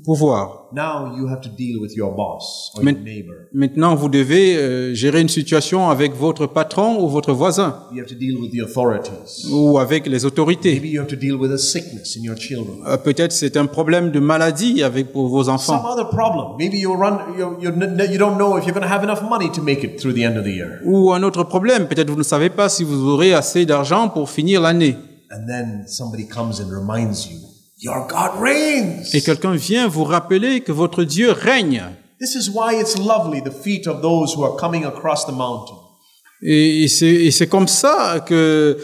[SPEAKER 2] pouvoir.
[SPEAKER 1] Now you have to deal with your boss or your neighbor.
[SPEAKER 2] Maintenant, vous devez gérer une situation avec votre patron ou votre voisin
[SPEAKER 1] You have to deal with the authorities.
[SPEAKER 2] ou avec les autorités.
[SPEAKER 1] Maybe you have to deal with a sickness in your children.
[SPEAKER 2] Peut-être c'est un problème de maladie avec pour vos
[SPEAKER 1] Some
[SPEAKER 2] enfants.
[SPEAKER 1] other problem. Maybe you don't know if you're going to have enough money to make it through the end of the year.
[SPEAKER 2] Ou un autre problème, peut-être vous ne savez pas si vous aurez assez d'argent pour finir l'année.
[SPEAKER 1] And then somebody comes and reminds you, your God reigns.
[SPEAKER 2] Et quelqu'un vient vous rappeler que votre Dieu règne.
[SPEAKER 1] This is why it's lovely, the feet of those who are coming across the mountain.
[SPEAKER 2] Et c'est comme ça que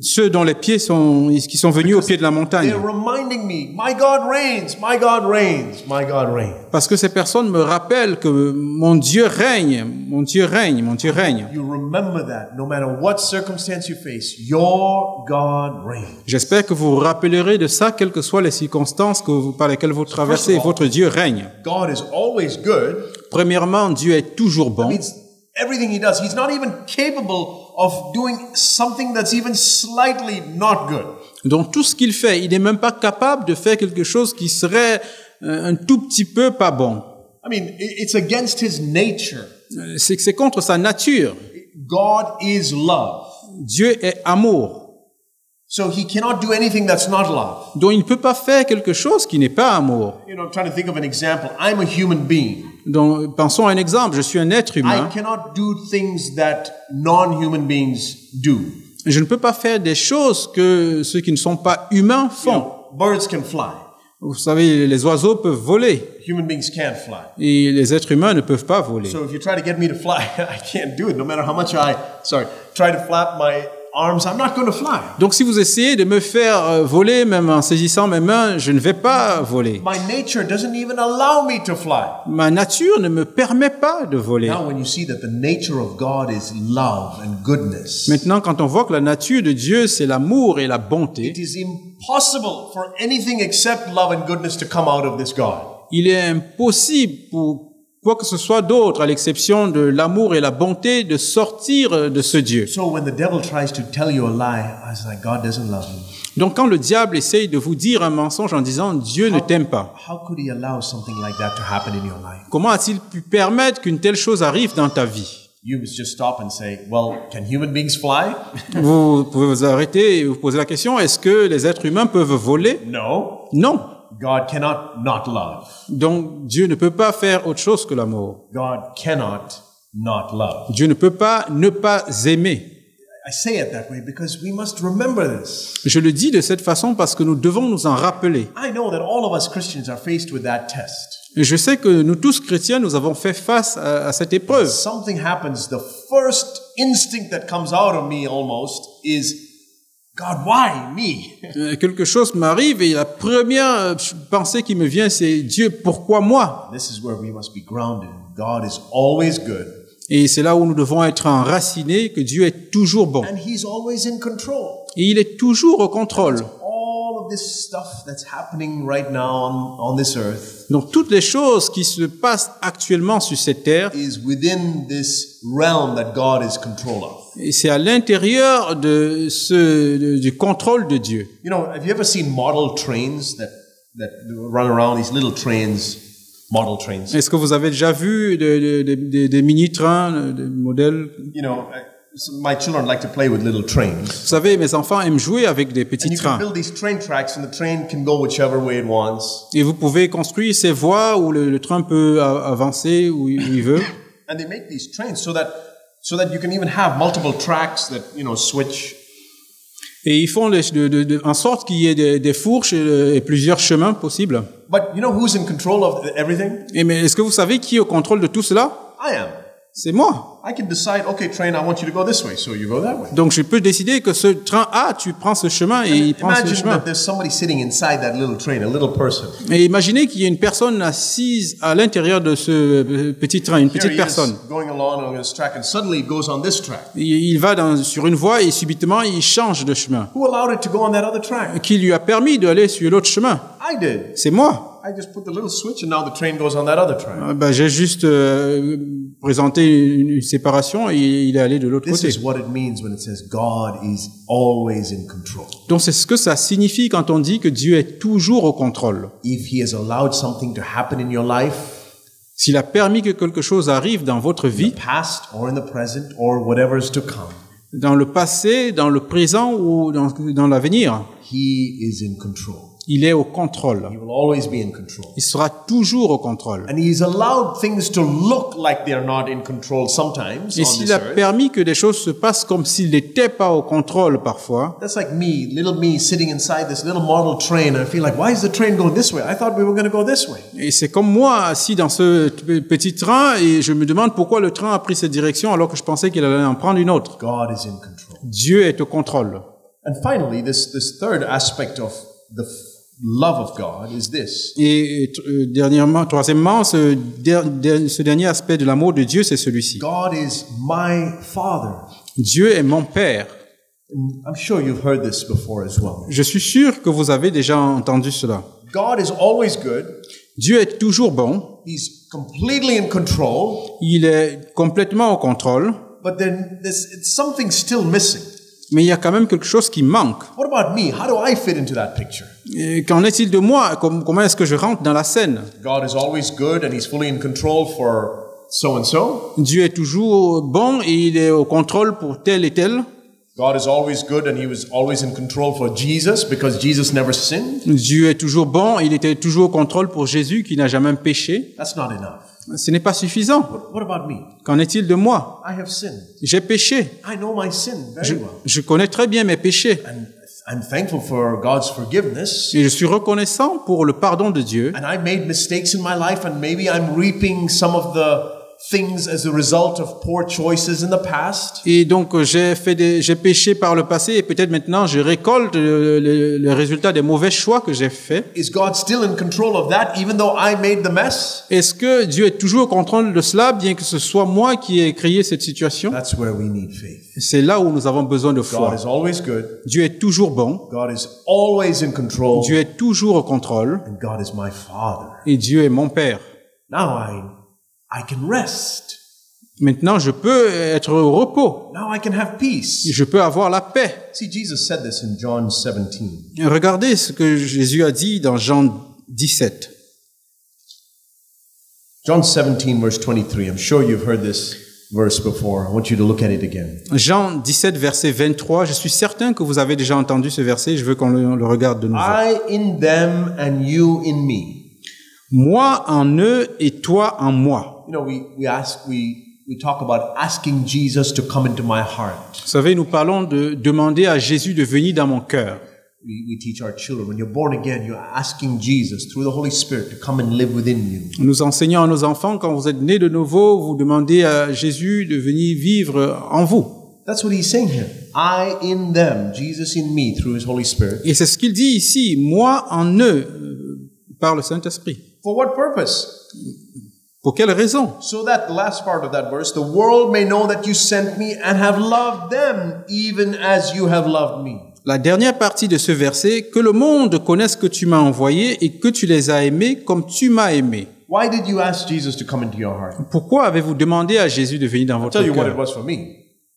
[SPEAKER 2] ceux dont les pieds qui sont venus au pied de la montagne.
[SPEAKER 1] They're reminding me, my God reigns, my God reigns, my God reigns.
[SPEAKER 2] Parce que ces personnes me rappellent que mon Dieu règne, mon Dieu règne, mon Dieu règne.
[SPEAKER 1] You remember that no matter what circumstance you face, your God reigns.
[SPEAKER 2] J'espère que vous vous rappellerez de ça, quelles que soient les circonstances par lesquelles vous traversez. Votre Dieu règne.
[SPEAKER 1] God is always good.
[SPEAKER 2] Premièrement, Dieu est toujours bon.
[SPEAKER 1] That means everything He does, He's not even capable of doing something that's even slightly not good.
[SPEAKER 2] Donc tout ce qu'il fait, il n'est même pas capable de faire quelque chose qui serait un tout petit peu pas bon.
[SPEAKER 1] I mean, it's against His nature.
[SPEAKER 2] C'est contre sa nature.
[SPEAKER 1] God is love.
[SPEAKER 2] Dieu est amour.
[SPEAKER 1] So He cannot do anything that's not love.
[SPEAKER 2] Donc il ne peut pas faire quelque chose qui n'est pas amour.
[SPEAKER 1] You know, I'm trying to think of an example. I'm a human being.
[SPEAKER 2] Donc pensons à un exemple, je suis un être
[SPEAKER 1] I
[SPEAKER 2] humain.
[SPEAKER 1] cannot do things that non-human beings do.
[SPEAKER 2] Je ne peux pas faire des choses que ceux qui ne sont pas humains
[SPEAKER 1] You
[SPEAKER 2] font.
[SPEAKER 1] know, birds can fly.
[SPEAKER 2] Vous savez, les oiseaux peuvent voler
[SPEAKER 1] Human beings can't fly.
[SPEAKER 2] et les êtres humains ne peuvent pas voler.
[SPEAKER 1] So if you try to get me to fly, I can't do it. No matter how much try to flap my arms, I'm not going to fly.
[SPEAKER 2] Donc si vous essayez de me faire voler, même en saisissant mes mains, je ne vais pas voler.
[SPEAKER 1] My nature doesn't even allow me to fly.
[SPEAKER 2] Ma nature ne me permet pas de voler.
[SPEAKER 1] Now when you see that the nature of God is love and goodness,
[SPEAKER 2] Maintenant, quand on voit que la nature de Dieu, c'est l'amour et la bonté,
[SPEAKER 1] it is impossible for anything except love and goodness to come out of this God.
[SPEAKER 2] il est impossible pour quoi que ce soit d'autre, à l'exception de l'amour et la bonté, de sortir de ce Dieu.
[SPEAKER 1] So when the devil tries to tell you a lie, I was like, God doesn't love you.
[SPEAKER 2] Donc quand le diable essaye de vous dire un mensonge en disant « Dieu ne t'aime pas
[SPEAKER 1] How could he allow something like that to happen in your life? »,
[SPEAKER 2] comment a-t-il pu permettre qu'une telle chose arrive dans ta vie?
[SPEAKER 1] You must just stop and say, well, can human beings fly?
[SPEAKER 2] Vous pouvez vous arrêter et vous poser la question, est-ce que les êtres humains peuvent voler?
[SPEAKER 1] No.
[SPEAKER 2] Non.
[SPEAKER 1] God cannot not love.
[SPEAKER 2] Donc Dieu ne peut pas faire autre chose que l'amour.
[SPEAKER 1] God cannot not love.
[SPEAKER 2] Dieu ne peut pas ne pas aimer.
[SPEAKER 1] I say it that way because we must remember this.
[SPEAKER 2] Je le dis de cette façon parce que nous devons nous en rappeler.
[SPEAKER 1] I know that all of us Christians are faced with that test.
[SPEAKER 2] Et je sais que nous tous chrétiens, nous avons fait face à cette épreuve.
[SPEAKER 1] Something happens, the first instinct that comes out of me almost is, God, why me?
[SPEAKER 2] Quelque chose m'arrive et la première pensée qui me vient, c'est Dieu, pourquoi moi?
[SPEAKER 1] This is where we must be grounded. God is always good.
[SPEAKER 2] Et c'est là où nous devons être enracinés, que Dieu est toujours bon.
[SPEAKER 1] And He's always in control.
[SPEAKER 2] Et il est toujours au contrôle.
[SPEAKER 1] All of this stuff that's happening right now on this earth
[SPEAKER 2] Donc toutes les choses qui se passent actuellement sur cette terre,
[SPEAKER 1] is within this realm that God is control of.
[SPEAKER 2] et c'est à l'intérieur de du contrôle de Dieu.
[SPEAKER 1] You know, have you ever seen model trains that run around, these little trains, model trains?
[SPEAKER 2] Est-ce que vous avez déjà vu des mini-trains, des modèles?
[SPEAKER 1] You know, my children like to play with little trains.
[SPEAKER 2] Vous savez, mes enfants aiment jouer avec des
[SPEAKER 1] And
[SPEAKER 2] petits
[SPEAKER 1] you can
[SPEAKER 2] trains.
[SPEAKER 1] build these train tracks and the train can go whichever way it wants.
[SPEAKER 2] Et vous pouvez construire ces voies où le train peut avancer où il veut.
[SPEAKER 1] And they make these trains so that you can even have multiple tracks that, you know, switch.
[SPEAKER 2] Et ils font en sorte qu'il y ait des fourches et plusieurs chemins possibles.
[SPEAKER 1] But you know who's in control of everything?
[SPEAKER 2] Mais est-ce que vous savez qui est au contrôle de tout cela?
[SPEAKER 1] I am.
[SPEAKER 2] C'est moi.
[SPEAKER 1] I can decide, okay, train, I want you to go this way, so you go that way.
[SPEAKER 2] Donc je peux décider que ce train A, tu prends ce chemin et il prend ce
[SPEAKER 1] Imagine
[SPEAKER 2] chemin.
[SPEAKER 1] that there's somebody sitting inside that little train, a little person.
[SPEAKER 2] Et imaginez qu'il y ait une personne assise à l'intérieur de ce petit train, une
[SPEAKER 1] Here
[SPEAKER 2] petite
[SPEAKER 1] he
[SPEAKER 2] personne.
[SPEAKER 1] is going along on this track, and suddenly it goes on this track.
[SPEAKER 2] Il va sur une voie et subitement il change de chemin.
[SPEAKER 1] Who allowed it to go on that other track?
[SPEAKER 2] Qui lui a permis d'aller sur l'autre chemin?
[SPEAKER 1] I did.
[SPEAKER 2] C'est moi.
[SPEAKER 1] I just put the little switch, and now the train goes on that other track.
[SPEAKER 2] J'ai juste présenté une séparation et il est allé de l'autre
[SPEAKER 1] This
[SPEAKER 2] côté.
[SPEAKER 1] is what it means when it says God is always in control.
[SPEAKER 2] Donc c'est ce que ça signifie quand on dit que Dieu est toujours au contrôle.
[SPEAKER 1] If He has allowed something to happen in your life,
[SPEAKER 2] S'il a permis que quelque chose arrive dans votre vie,
[SPEAKER 1] past or in the present or whatever is to come,
[SPEAKER 2] dans le passé, dans le présent ou dans l'avenir,
[SPEAKER 1] He is in control.
[SPEAKER 2] il est au contrôle.
[SPEAKER 1] He will always be in control.
[SPEAKER 2] Il sera toujours au contrôle.
[SPEAKER 1] And He's allowed things to look like they're not in control sometimes
[SPEAKER 2] Et
[SPEAKER 1] on
[SPEAKER 2] s'il
[SPEAKER 1] this
[SPEAKER 2] a
[SPEAKER 1] earth.
[SPEAKER 2] permis que des choses se passent comme s'il n'était pas au contrôle parfois,
[SPEAKER 1] That's like little me sitting inside this little model train, and I feel like, why is the train going this way? I thought we were going to go this way.
[SPEAKER 2] et c'est comme moi assis dans ce petit train et je me demande pourquoi le train a pris cette direction alors que je pensais qu'il allait en prendre une autre.
[SPEAKER 1] God is in control.
[SPEAKER 2] Dieu est au contrôle.
[SPEAKER 1] And finally, this third aspect of the love of God is this.
[SPEAKER 2] Et troisièmement, ce dernier aspect de l'amour de Dieu, c'est celui-ci.
[SPEAKER 1] God is my Father.
[SPEAKER 2] Dieu est mon Père.
[SPEAKER 1] And I'm sure you've heard this before as well.
[SPEAKER 2] Je suis sûr que vous avez déjà entendu cela.
[SPEAKER 1] God is always good.
[SPEAKER 2] Dieu est toujours bon.
[SPEAKER 1] He's completely in control.
[SPEAKER 2] Il est complètement au contrôle.
[SPEAKER 1] But then there's something still missing.
[SPEAKER 2] Mais il y a quand même quelque chose qui manque.
[SPEAKER 1] What about me? How do I fit into that picture?
[SPEAKER 2] Et qu'en est-il de moi? Comment est-ce que je rentre dans la scène?
[SPEAKER 1] God is always good and He's fully in control for so and so.
[SPEAKER 2] Dieu est toujours bon et il est au contrôle pour tel et tel.
[SPEAKER 1] God is always good and He was always in control for Jesus because Jesus never sinned.
[SPEAKER 2] Dieu est toujours bon, il était toujours au contrôle pour Jésus qui n'a jamais péché.
[SPEAKER 1] That's not enough.
[SPEAKER 2] Ce n'est pas suffisant.
[SPEAKER 1] What about me?
[SPEAKER 2] Qu'en est-il de moi?
[SPEAKER 1] I have sinned.
[SPEAKER 2] J'ai péché.
[SPEAKER 1] I know my sin very well.
[SPEAKER 2] Je connais très bien mes péchés.
[SPEAKER 1] And I'm thankful for God's forgiveness.
[SPEAKER 2] Et je suis reconnaissant pour le pardon de Dieu.
[SPEAKER 1] And I made mistakes in my life, and maybe I'm reaping some of the things as a result of poor choices in the past.
[SPEAKER 2] Et donc j'ai péché par le passé et peut-être maintenant je récolte le résultat des mauvais choix que j'ai faits.
[SPEAKER 1] Is God still in control of that, even though I made the mess?
[SPEAKER 2] Est-ce que Dieu est toujours au contrôle de cela, bien que ce soit moi qui ai créé cette situation?
[SPEAKER 1] That's where we need faith.
[SPEAKER 2] C'est là où nous avons besoin de foi.
[SPEAKER 1] God is always good.
[SPEAKER 2] Dieu est toujours bon.
[SPEAKER 1] God is always in control.
[SPEAKER 2] Dieu est toujours au contrôle.
[SPEAKER 1] And God is my Father.
[SPEAKER 2] Et Dieu est mon Père.
[SPEAKER 1] Now I can rest.
[SPEAKER 2] Maintenant, je peux être au repos.
[SPEAKER 1] Now I can have peace.
[SPEAKER 2] Je peux avoir la paix.
[SPEAKER 1] See, Jesus said this in John 17.
[SPEAKER 2] Regardez ce que Jésus a dit dans Jean 17.
[SPEAKER 1] John 17, verse 23. I'm sure you've heard this verse before. I want you to look at it again.
[SPEAKER 2] Jean 17, verset 23. Je suis certain que vous avez déjà entendu ce verset. Je veux qu'on le regarde de nouveau.
[SPEAKER 1] I in them and you in me.
[SPEAKER 2] Moi en eux et toi en moi.
[SPEAKER 1] You know, we talk about asking Jesus to come into my heart.
[SPEAKER 2] Vous savez, nous parlons de demander à Jésus de venir dans mon cœur.
[SPEAKER 1] We teach our children, when you're born again, you're asking Jesus through the Holy Spirit to come and live within you.
[SPEAKER 2] Nous enseignons à nos enfants, quand vous êtes nés de nouveau, vous demandez à Jésus de venir vivre en vous.
[SPEAKER 1] That's what he's saying here. I in them, Jesus in me, through his Holy Spirit.
[SPEAKER 2] Et c'est ce qu'il dit ici, moi en eux, par le Saint-Esprit.
[SPEAKER 1] For what purpose?
[SPEAKER 2] Pour quelle raison?
[SPEAKER 1] So that last part of that verse, the world may know that you sent me and have loved them even as you have loved me.
[SPEAKER 2] La dernière partie de ce verset, que le monde connaisse que tu m'as envoyé et que tu les as aimés comme tu m'as aimé.
[SPEAKER 1] Why did you ask Jesus to come into your heart?
[SPEAKER 2] Pourquoi avez-vous demandé à Jésus de venir dans
[SPEAKER 1] I'll
[SPEAKER 2] votre
[SPEAKER 1] tell you what it
[SPEAKER 2] cœur?
[SPEAKER 1] was for me.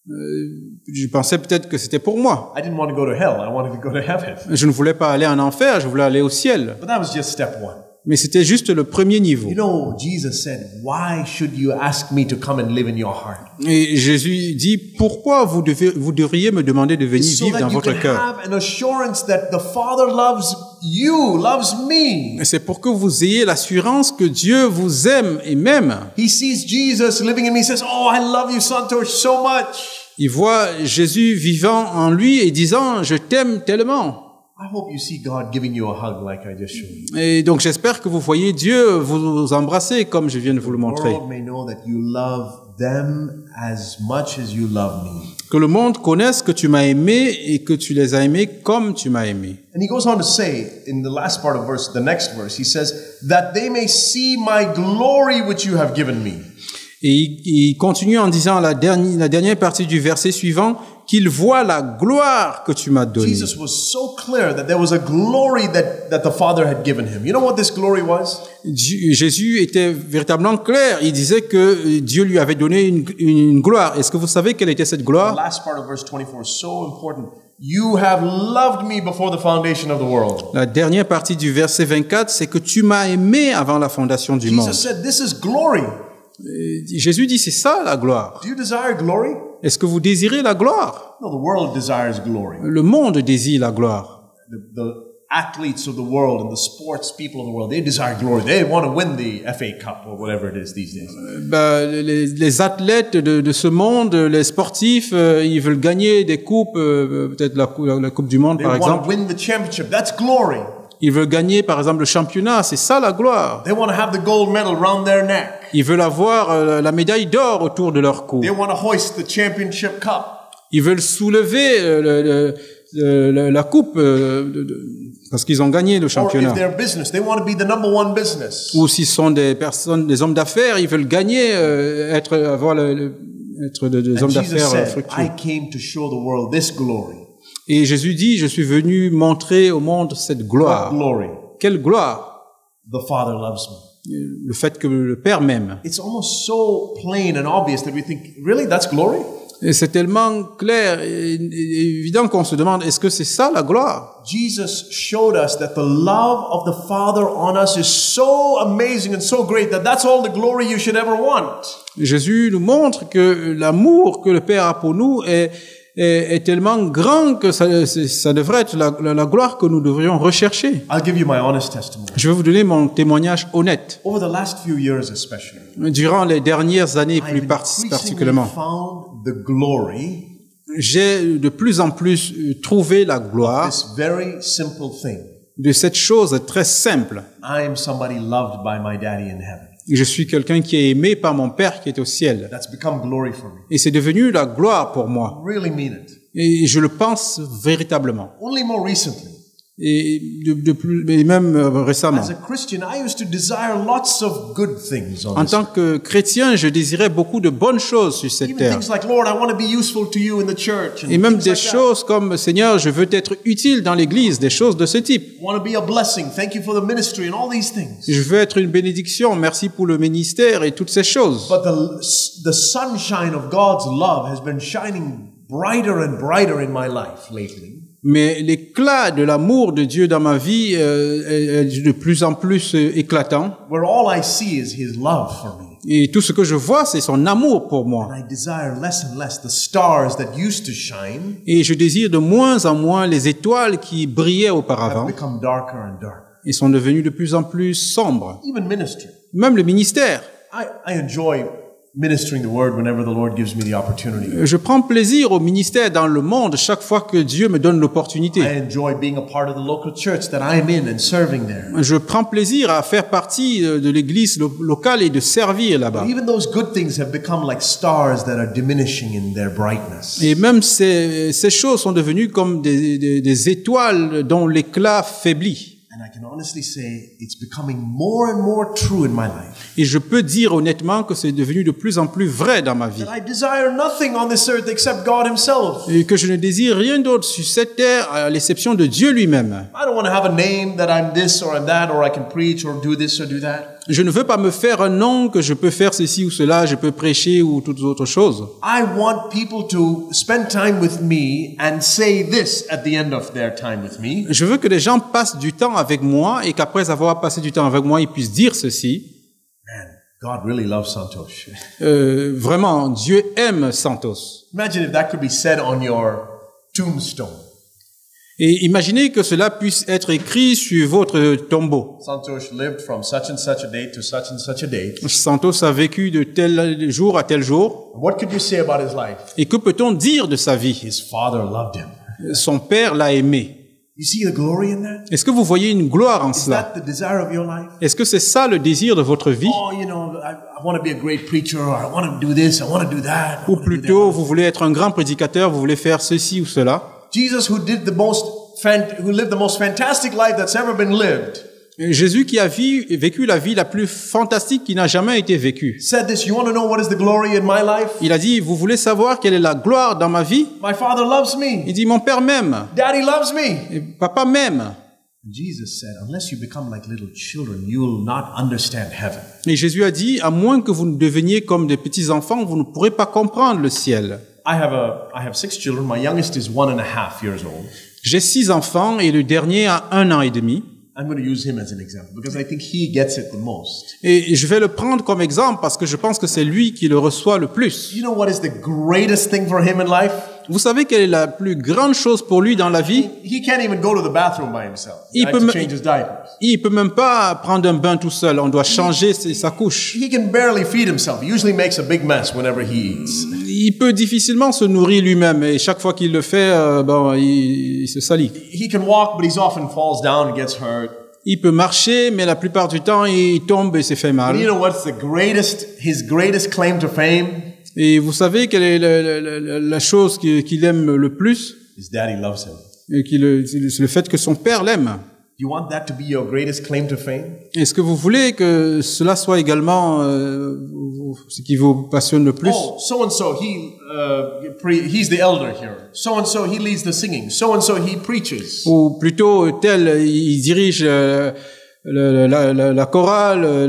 [SPEAKER 2] Je pensais peut-être que c'était pour moi.
[SPEAKER 1] I didn't want to go to hell. I wanted to go to heaven.
[SPEAKER 2] Je ne voulais pas aller en enfer, je voulais aller au ciel.
[SPEAKER 1] But that was just step one.
[SPEAKER 2] Mais c'était juste le premier niveau.
[SPEAKER 1] You know, Jesus said, why should you ask me to come and live in your heart?
[SPEAKER 2] Et Jésus dit, pourquoi vous devriez me demander de venir
[SPEAKER 1] So
[SPEAKER 2] vivre
[SPEAKER 1] that
[SPEAKER 2] dans
[SPEAKER 1] you
[SPEAKER 2] votre
[SPEAKER 1] can
[SPEAKER 2] cœur?
[SPEAKER 1] have an assurance that the Father loves you, loves me.
[SPEAKER 2] C'est pour que vous ayez l'assurance que Dieu vous aime et m'aime.
[SPEAKER 1] He sees Jesus living in me. He says, oh, I love you, Santosh, so much.
[SPEAKER 2] Il voit Jésus vivant en lui et disant, je t'aime tellement.
[SPEAKER 1] I hope you see God giving you a hug like I just showed you.
[SPEAKER 2] Et donc j'espère que vous voyez Dieu vous embrasser comme je viens de vous le
[SPEAKER 1] The
[SPEAKER 2] montrer.
[SPEAKER 1] world may know that you love them as much as you love me.
[SPEAKER 2] Que le monde connaisse que tu m'as aimé et que tu les as aimés comme tu m'as aimé.
[SPEAKER 1] And he goes on to say in the last part of the next verse, he says, that they may see my glory which you have given me.
[SPEAKER 2] Et il continue en disant la dernière partie du verset suivant, qu'il voit la gloire que tu m'as donnée.
[SPEAKER 1] Jesus was so clear that there was a glory that the Father had given him. You know what this glory was?
[SPEAKER 2] Jésus était véritablement clair. Il disait que Dieu lui avait donné une gloire. Est-ce que vous savez quelle était cette gloire?
[SPEAKER 1] The last part of verse 24 is so important. You have loved me before the foundation of the world.
[SPEAKER 2] La dernière partie du verset 24, c'est que tu m'as aimé avant la fondation du monde.
[SPEAKER 1] Jesus said, this is glory.
[SPEAKER 2] Jésus dit, c'est ça la gloire.
[SPEAKER 1] Do you desire glory?
[SPEAKER 2] Est-ce que vous désirez la gloire?
[SPEAKER 1] No, the world desires glory.
[SPEAKER 2] Le monde désire la gloire.
[SPEAKER 1] The athletes of the world and the sports people of the world, they desire glory. They want to win the FA Cup or whatever it is these days.
[SPEAKER 2] Les athlètes de ce monde, les sportifs, ils veulent gagner des coupes, peut-être la Coupe du Monde
[SPEAKER 1] They
[SPEAKER 2] par
[SPEAKER 1] want
[SPEAKER 2] exemple.
[SPEAKER 1] to win the championship. That's glory.
[SPEAKER 2] Ils veulent gagner par exemple le championnat, c'est ça la gloire.
[SPEAKER 1] They want to have the gold medal around their neck.
[SPEAKER 2] Ils veulent avoir la médaille d'or autour de leur cou.
[SPEAKER 1] They want to hoist the championship cup.
[SPEAKER 2] Ils veulent soulever la coupe parce qu'ils ont gagné le
[SPEAKER 1] Or if
[SPEAKER 2] championnat.
[SPEAKER 1] they're business, they want to be the number one business.
[SPEAKER 2] Ou s'ils sont des personnes, des hommes d'affaires, ils veulent gagner, être des hommes
[SPEAKER 1] And Jesus
[SPEAKER 2] d'affaires
[SPEAKER 1] said,
[SPEAKER 2] fructueux.
[SPEAKER 1] I came to show the world this glory.
[SPEAKER 2] Et Jésus dit, je suis venu montrer au monde cette
[SPEAKER 1] What
[SPEAKER 2] gloire.
[SPEAKER 1] glory?
[SPEAKER 2] Quelle gloire?
[SPEAKER 1] The Father loves me.
[SPEAKER 2] Le fait que le Père m'aime.
[SPEAKER 1] It's almost so plain and obvious that we think, really, that's glory?
[SPEAKER 2] Et c'est tellement clair et évident qu'on se demande, est-ce que c'est ça la gloire?
[SPEAKER 1] Jesus showed us that the love of the Father on us is so amazing and so great that that's all the glory you should ever want.
[SPEAKER 2] Jésus nous montre que l'amour que le Père a pour nous est est tellement grand que ça devrait être la gloire que nous devrions rechercher.
[SPEAKER 1] I'll give you my honest testimony.
[SPEAKER 2] Je vais vous donner mon témoignage honnête.
[SPEAKER 1] Over the last few years especially,
[SPEAKER 2] Durant les dernières années plus
[SPEAKER 1] I've increasingly
[SPEAKER 2] particulièrement,
[SPEAKER 1] found the glory
[SPEAKER 2] j'ai de plus en plus trouvé la gloire
[SPEAKER 1] this very simple thing.
[SPEAKER 2] de cette chose très simple.
[SPEAKER 1] I am somebody loved by my daddy in heaven.
[SPEAKER 2] Je suis quelqu'un qui est aimé par mon Père qui est au ciel.
[SPEAKER 1] That's become glory for me.
[SPEAKER 2] Et c'est devenu la gloire pour moi.
[SPEAKER 1] I really mean it.
[SPEAKER 2] Et je le pense véritablement.
[SPEAKER 1] Only more recently,
[SPEAKER 2] Et et même récemment.
[SPEAKER 1] as a Christian, I used to desire lots of good things on
[SPEAKER 2] En
[SPEAKER 1] this
[SPEAKER 2] tant que chrétien, je désirais beaucoup de bonnes choses sur cette
[SPEAKER 1] Even
[SPEAKER 2] terre.
[SPEAKER 1] things like, Lord, I want to be useful to you in the church. And
[SPEAKER 2] Et même
[SPEAKER 1] things
[SPEAKER 2] des
[SPEAKER 1] like that.
[SPEAKER 2] choses comme, Seigneur, je veux être utile dans l'église, des choses de ce type.
[SPEAKER 1] I want to be a blessing. Thank you for the ministry and all these things.
[SPEAKER 2] Je veux être une bénédiction, merci pour le ministère et toutes ces choses.
[SPEAKER 1] But the sunshine of God's love has been shining brighter and brighter in my life lately.
[SPEAKER 2] Mais l'éclat de l'amour de Dieu dans ma vie est de plus en plus éclatant.
[SPEAKER 1] Where all I see is His love for me.
[SPEAKER 2] Et tout ce que je vois, c'est son amour pour moi.
[SPEAKER 1] And I desire less and less the stars that used to shine
[SPEAKER 2] Et je désire de moins en moins les étoiles qui brillaient
[SPEAKER 1] have
[SPEAKER 2] auparavant
[SPEAKER 1] become darker and darker.
[SPEAKER 2] et sont devenues de plus en plus sombres.
[SPEAKER 1] Even ministry.
[SPEAKER 2] Même le ministère.
[SPEAKER 1] I enjoy ministering the word whenever the Lord gives me the opportunity.
[SPEAKER 2] Je prends plaisir au ministère dans le monde chaque fois que Dieu me donne l'opportunité.
[SPEAKER 1] I enjoy being a part of the local church that I'm in and serving there.
[SPEAKER 2] Je prends plaisir à faire partie de l'église locale et de servir là-bas.
[SPEAKER 1] Even those good things have become like stars that are diminishing in their brightness.
[SPEAKER 2] Et même ces choses sont devenues comme des étoiles dont l'éclat faiblit.
[SPEAKER 1] And I can honestly say it's becoming more and more true in my life.
[SPEAKER 2] Et je peux dire honnêtement que c'est devenu de plus en plus vrai dans ma vie.
[SPEAKER 1] That I desire nothing on this earth except God Himself.
[SPEAKER 2] Et que je ne désire rien d'autre sur cette terre à l'exception de Dieu lui-même.
[SPEAKER 1] I don't want to have a name that I'm this or I'm that or I can preach or do this or do that.
[SPEAKER 2] Je ne veux pas me faire un nom que je peux faire ceci ou cela, je peux prêcher ou toutes autres choses.
[SPEAKER 1] I want people to spend time with me and say this at the end of their time with me.
[SPEAKER 2] Je veux que les gens passent du temps avec moi et qu'après avoir passé du temps avec moi, ils puissent dire ceci.
[SPEAKER 1] Man, God really loves Santosh.
[SPEAKER 2] Vraiment, Dieu aime Santos.
[SPEAKER 1] Imagine if that could be said on your tombstone.
[SPEAKER 2] Et imaginez que cela puisse être écrit sur votre tombeau.
[SPEAKER 1] Santosh lived from such and such a date to such and such a date.
[SPEAKER 2] Santos a vécu de tel jour à tel jour.
[SPEAKER 1] What could you say about his life?
[SPEAKER 2] Et que peut-on dire de sa vie?
[SPEAKER 1] His father loved him.
[SPEAKER 2] Son père l'a aimé.
[SPEAKER 1] You see the glory in that?
[SPEAKER 2] Est-ce que vous voyez une gloire en
[SPEAKER 1] Is
[SPEAKER 2] cela?
[SPEAKER 1] that the desire of your life?
[SPEAKER 2] Est-ce que c'est ça le désir de votre vie?
[SPEAKER 1] Oh, you know, I want to be a great preacher, or I want to do this, I want to do that. I
[SPEAKER 2] Ou
[SPEAKER 1] wanna do
[SPEAKER 2] plutôt,
[SPEAKER 1] that.
[SPEAKER 2] vous voulez être un grand prédicateur, vous voulez faire ceci ou cela?
[SPEAKER 1] Jesus, who lived the most fantastic life that's ever been lived,
[SPEAKER 2] Jésus qui a vécu la vie la plus fantastique qui n'a jamais été vécue.
[SPEAKER 1] said this, you want to know what is the glory in my life?
[SPEAKER 2] Il a dit, vous voulez savoir quelle est la gloire dans ma vie?
[SPEAKER 1] My father loves me.
[SPEAKER 2] Il dit, mon père m'aime,
[SPEAKER 1] Daddy loves me.
[SPEAKER 2] et papa m'aime.
[SPEAKER 1] And Jesus said, unless you become like little children, you will not understand heaven.
[SPEAKER 2] Et Jésus a dit, à moins que vous ne deveniez comme des petits enfants, vous ne pourrez pas comprendre le ciel.
[SPEAKER 1] I have 6 children. My youngest is 1.5 years old.
[SPEAKER 2] J'ai 6 enfants et le dernier a 1 an et demi.
[SPEAKER 1] I'm going to use him as an example because I think he gets it the most.
[SPEAKER 2] Et je vais le prendre comme exemple parce que je pense que c'est lui qui le reçoit le plus.
[SPEAKER 1] You know what is the greatest thing for him in life?
[SPEAKER 2] Vous savez quelle est la plus grande chose pour lui dans la vie?
[SPEAKER 1] He can't even go to the bathroom by himself.
[SPEAKER 2] Il
[SPEAKER 1] I have
[SPEAKER 2] peut
[SPEAKER 1] to
[SPEAKER 2] me-
[SPEAKER 1] change his diapers.
[SPEAKER 2] Il peut même pas prendre un bain tout seul. On doit changer sa couche.
[SPEAKER 1] He can barely feed himself. He usually makes a big mess whenever he eats.
[SPEAKER 2] Il peut difficilement se nourrir lui-même et chaque fois qu'il le fait, il se salit.
[SPEAKER 1] He can walk, but he often falls down and gets hurt.
[SPEAKER 2] Il peut marcher, mais la plupart du temps, il tombe et se fait
[SPEAKER 1] And you
[SPEAKER 2] mal.
[SPEAKER 1] know what's his greatest claim to fame?
[SPEAKER 2] Et vous savez quelle est la chose qu'il aime le plus?
[SPEAKER 1] His daddy loves him.
[SPEAKER 2] Et c'est le fait que son père l'aime.
[SPEAKER 1] You want that to be your greatest claim to fame?
[SPEAKER 2] Est-ce que vous voulez que cela soit également ce qui vous passionne le plus?
[SPEAKER 1] Oh, so and so he's the elder here. So and so he leads the singing. So and so he preaches.
[SPEAKER 2] Ou plutôt tel, il dirige la chorale,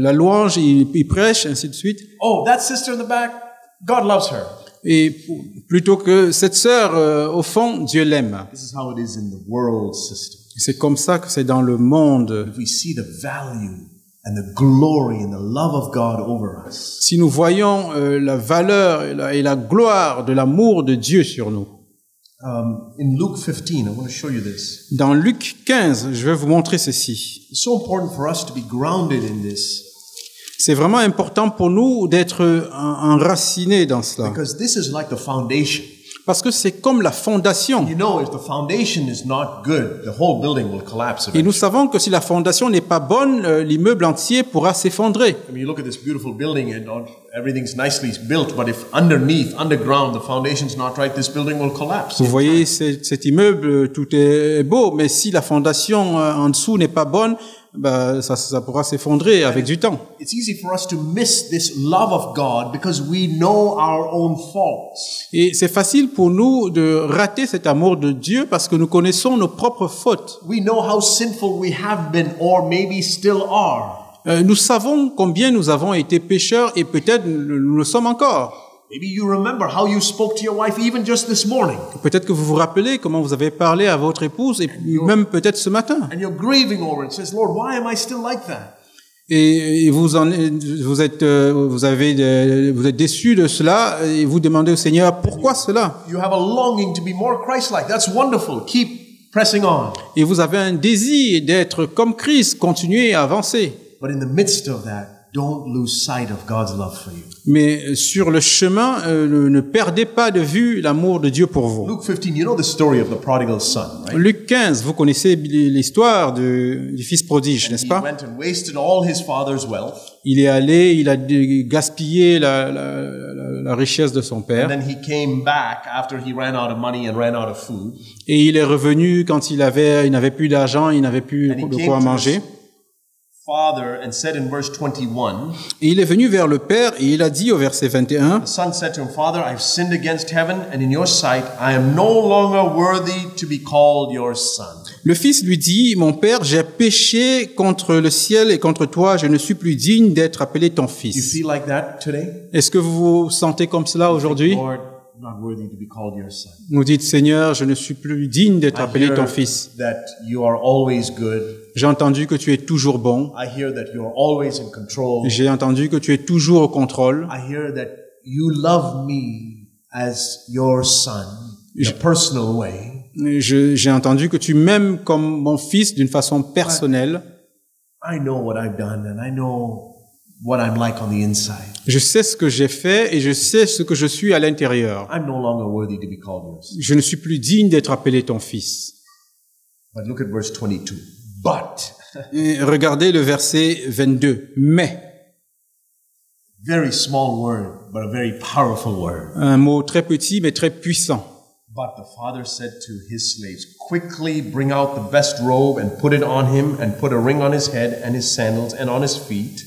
[SPEAKER 2] la louange, il prêche, ainsi de suite.
[SPEAKER 1] Oh, that sister in the back, God loves her.
[SPEAKER 2] Et plutôt que cette sœur, au fond, Dieu l'aime.
[SPEAKER 1] This is how it is in the world system.
[SPEAKER 2] C'est comme ça que c'est dans le monde.
[SPEAKER 1] If we see the value and the glory and the love of God over us.
[SPEAKER 2] Si nous voyons la valeur et la gloire de l'amour de Dieu sur nous.
[SPEAKER 1] In Luke 15, I want to show you this.
[SPEAKER 2] Dans Luc 15, je vais vous montrer ceci.
[SPEAKER 1] It's so important for us to be grounded in this.
[SPEAKER 2] C'est vraiment important pour nous d'être enracinés dans cela.
[SPEAKER 1] Because this is like the foundation.
[SPEAKER 2] Parce que c'est comme la fondation.
[SPEAKER 1] You know, if the foundation is not good, the whole building will collapse
[SPEAKER 2] Et nous
[SPEAKER 1] eventually.
[SPEAKER 2] savons que si la fondation n'est pas bonne, l'immeuble entier pourra s'effondrer.
[SPEAKER 1] I mean, you look at this beautiful building and everything's nicely built, but if underneath, underground, the foundation's not right, this building will collapse.
[SPEAKER 2] Vous voyez cet immeuble, tout est beau, mais si la fondation en dessous n'est pas bonne, ça pourra s'effondrer avec du temps.
[SPEAKER 1] It's easy for us to miss this love of God because we know our own faults.
[SPEAKER 2] Et c'est facile pour nous de rater cet amour de Dieu parce que nous connaissons nos propres fautes.
[SPEAKER 1] We know how sinful we have been or maybe still are.
[SPEAKER 2] Nous savons combien nous avons été pécheurs et peut-être nous le sommes encore.
[SPEAKER 1] Maybe you remember how you spoke to your wife even just this morning.
[SPEAKER 2] Peut-être que vous vous rappelez comment vous avez parlé à votre épouse et même peut-être ce matin.
[SPEAKER 1] And you're grieving over it. Says, Lord, why am I still like that?
[SPEAKER 2] Et vous êtes déçu de cela et vous demandez au Seigneur pourquoi cela.
[SPEAKER 1] You have a longing to be more Christ-like. That's wonderful. Keep pressing on.
[SPEAKER 2] Et vous avez un désir d'être comme Christ, continuez à avancer.
[SPEAKER 1] But in the midst of that, don't lose sight of God's love for you.
[SPEAKER 2] Mais sur le chemin, ne perdez pas de vue l'amour de Dieu pour vous.
[SPEAKER 1] Luke 15, you know the story of the prodigal son, right?
[SPEAKER 2] Luc 15, vous connaissez l'histoire du fils prodige, n'est-ce
[SPEAKER 1] He
[SPEAKER 2] pas?
[SPEAKER 1] went and wasted all his father's wealth.
[SPEAKER 2] Il est allé, il a gaspillé la richesse de son
[SPEAKER 1] And
[SPEAKER 2] père.
[SPEAKER 1] then he came back after he ran out of money and ran out of food.
[SPEAKER 2] Et il est revenu quand il n'avait plus d'argent, il n'avait plus
[SPEAKER 1] And he
[SPEAKER 2] de
[SPEAKER 1] came
[SPEAKER 2] quoi
[SPEAKER 1] to
[SPEAKER 2] manger.
[SPEAKER 1] his father and said in verse 21,
[SPEAKER 2] Et il est venu vers le père et il a dit au verset 21,
[SPEAKER 1] the son said to him, Father, I've sinned against heaven and in your sight. I am no longer worthy to be called your son.
[SPEAKER 2] le fils lui dit, mon père, j'ai péché contre le ciel et contre toi, je ne suis plus digne d'être appelé ton
[SPEAKER 1] You
[SPEAKER 2] fils.
[SPEAKER 1] feel like that today?
[SPEAKER 2] Est-ce que vous vous sentez comme cela aujourd'hui?
[SPEAKER 1] Lord, I'm not worthy to be called your son.
[SPEAKER 2] Nous dites, Seigneur, je ne suis plus digne d'être
[SPEAKER 1] I
[SPEAKER 2] appelé
[SPEAKER 1] hear
[SPEAKER 2] ton fils.
[SPEAKER 1] that you are always good.
[SPEAKER 2] J'ai entendu que tu es toujours bon.
[SPEAKER 1] I hear that you are always in control.
[SPEAKER 2] J'ai entendu que tu es toujours au contrôle.
[SPEAKER 1] I hear that you love me as your son in a personal way.
[SPEAKER 2] J'ai entendu que tu m'aimes comme mon fils d'une façon personnelle.
[SPEAKER 1] I know what I've done and I know what I'm like on the inside.
[SPEAKER 2] Je sais ce que j'ai fait et je sais ce que je suis à l'intérieur.
[SPEAKER 1] I'm no longer worthy to be called your son.
[SPEAKER 2] Je ne suis plus digne d'être appelé ton fils.
[SPEAKER 1] But look at verse 22. But,
[SPEAKER 2] Et regardez le verset 22. Mais,
[SPEAKER 1] very small word, but a very powerful word.
[SPEAKER 2] un mot très petit mais très puissant.
[SPEAKER 1] But the father said to his slaves, quickly bring out the best robe and put it on him and put a ring on his head and his sandals and on his feet.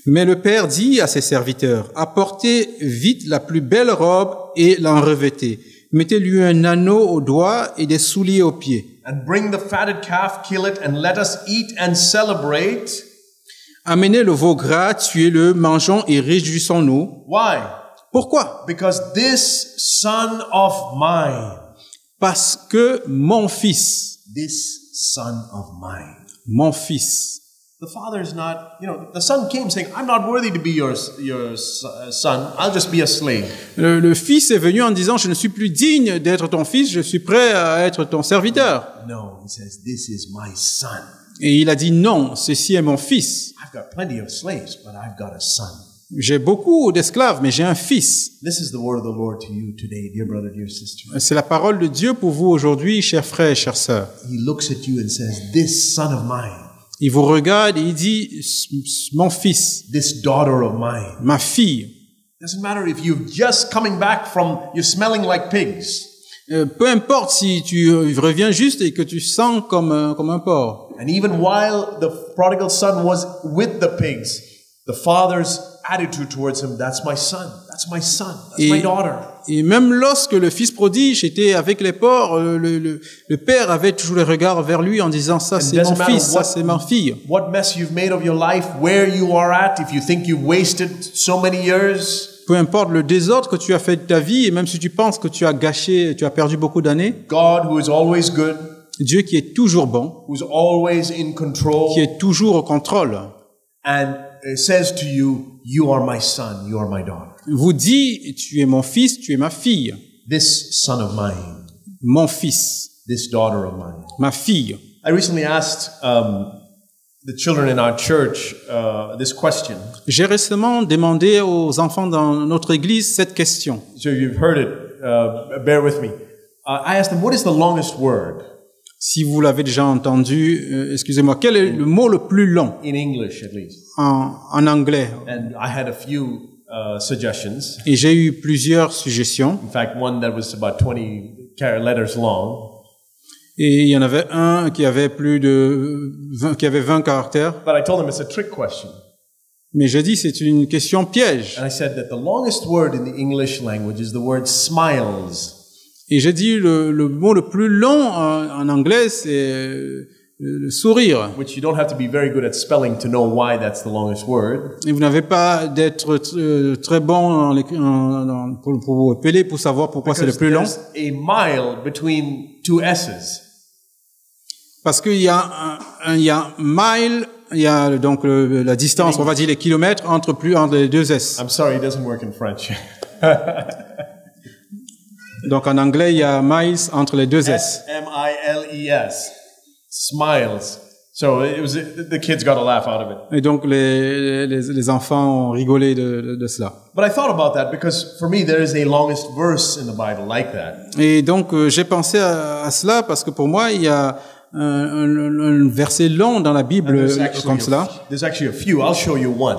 [SPEAKER 2] Mais le père dit à ses serviteurs, apportez vite la plus belle robe et l'en revêtez. Mettez-lui un anneau au doigt et des souliers aux pieds.
[SPEAKER 1] And bring the fatted calf, kill it, and let us eat and celebrate.
[SPEAKER 2] Amenez le veau gras, tuez-le, mangeons et réjouissons-nous.
[SPEAKER 1] Why?
[SPEAKER 2] Pourquoi?
[SPEAKER 1] Because this son of mine,
[SPEAKER 2] Parce que mon fils, mon fils,
[SPEAKER 1] the father is not, the son came saying, I'm not worthy to be your son. I'll just be a slave.
[SPEAKER 2] le fils est venu en disant, je ne suis plus digne d'être ton fils, je suis prêt à être ton serviteur.
[SPEAKER 1] No, he says, this is my son.
[SPEAKER 2] Et il a dit, non, ceci est mon fils.
[SPEAKER 1] I've got plenty of slaves, but I've got a son.
[SPEAKER 2] J'ai beaucoup d'esclaves, mais j'ai un fils.
[SPEAKER 1] This is the word of the Lord to you today, dear brother, dear sister.
[SPEAKER 2] C'est la parole de Dieu pour vous aujourd'hui, chers frères et chères sœurs.
[SPEAKER 1] He looks at you and says, this son of mine,
[SPEAKER 2] Il vous regarde et il dit, mon fils,
[SPEAKER 1] this daughter of mine.
[SPEAKER 2] ma fille.
[SPEAKER 1] Doesn't matter if you're just coming back from, you're smelling like pigs.
[SPEAKER 2] Peu importe si tu reviens juste et que tu sens comme un porc.
[SPEAKER 1] And even while the prodigal son was with the pigs, the father's attitude towards him, that's my son, that's my son, that's my daughter.
[SPEAKER 2] Et même lorsque le fils prodige était avec les porcs, le père avait toujours le regard vers lui en disant, ça c'est mon fils, ça c'est ma fille.
[SPEAKER 1] What mess you've made of your life, where you are at, if you think you've wasted so many years.
[SPEAKER 2] Peu importe le désordre que tu as fait de ta vie, et même si tu penses que tu as perdu beaucoup d'années,
[SPEAKER 1] God, who is always good,
[SPEAKER 2] Dieu qui est toujours bon,
[SPEAKER 1] who's always in control,
[SPEAKER 2] qui est toujours au contrôle,
[SPEAKER 1] and says to you, you are my son, you are my daughter.
[SPEAKER 2] vous dit, tu es mon fils, tu es ma fille,
[SPEAKER 1] This son of mine,
[SPEAKER 2] mon fils,
[SPEAKER 1] this daughter of mine.
[SPEAKER 2] ma fille.
[SPEAKER 1] I recently asked the children in our church this question.
[SPEAKER 2] J'ai récemment demandé aux enfants dans notre église cette question.
[SPEAKER 1] So you've heard it, bear with me. I asked them, what is the longest word?
[SPEAKER 2] Si vous l'avez déjà entendu, excusez-moi, quel est le mot le plus long
[SPEAKER 1] In English, at least.
[SPEAKER 2] en anglais?
[SPEAKER 1] And I had a few suggestions.
[SPEAKER 2] Et j'ai eu plusieurs suggestions.
[SPEAKER 1] In fact, one that was about 20 letters long.
[SPEAKER 2] Et il y en avait un qui avait qui avait 20 caractères.
[SPEAKER 1] But I told them it's a trick question.
[SPEAKER 2] Mais j'ai dit c'est une question piège.
[SPEAKER 1] And I said that the longest word in the English language is the word smiles.
[SPEAKER 2] Et j'ai dit le mot le plus long en anglais c'est le sourire.
[SPEAKER 1] Which you don't have to be very good at spelling to know why that's the longest word.
[SPEAKER 2] Et vous n'avez pas d'être très bon pour vous appeler pour savoir pourquoi c'est le plus long.
[SPEAKER 1] There's a mile between two S's.
[SPEAKER 2] Parce qu'il y a mile, il y a donc la distance, on va dire les kilomètres entre les deux S.
[SPEAKER 1] I'm sorry, it doesn't work in French.
[SPEAKER 2] Donc en anglais, il y a miles entre les deux S.
[SPEAKER 1] S-M-I-L-E-S. Smiles. So the kids got a laugh out of it.
[SPEAKER 2] Et donc les enfants ont rigolé de cela.
[SPEAKER 1] But I thought about that because for me there is a longest verse in the Bible like that.
[SPEAKER 2] Et donc j'ai pensé à cela parce que pour moi il y a un verset long dans la Bible comme cela.
[SPEAKER 1] There's actually a few. I'll show you one.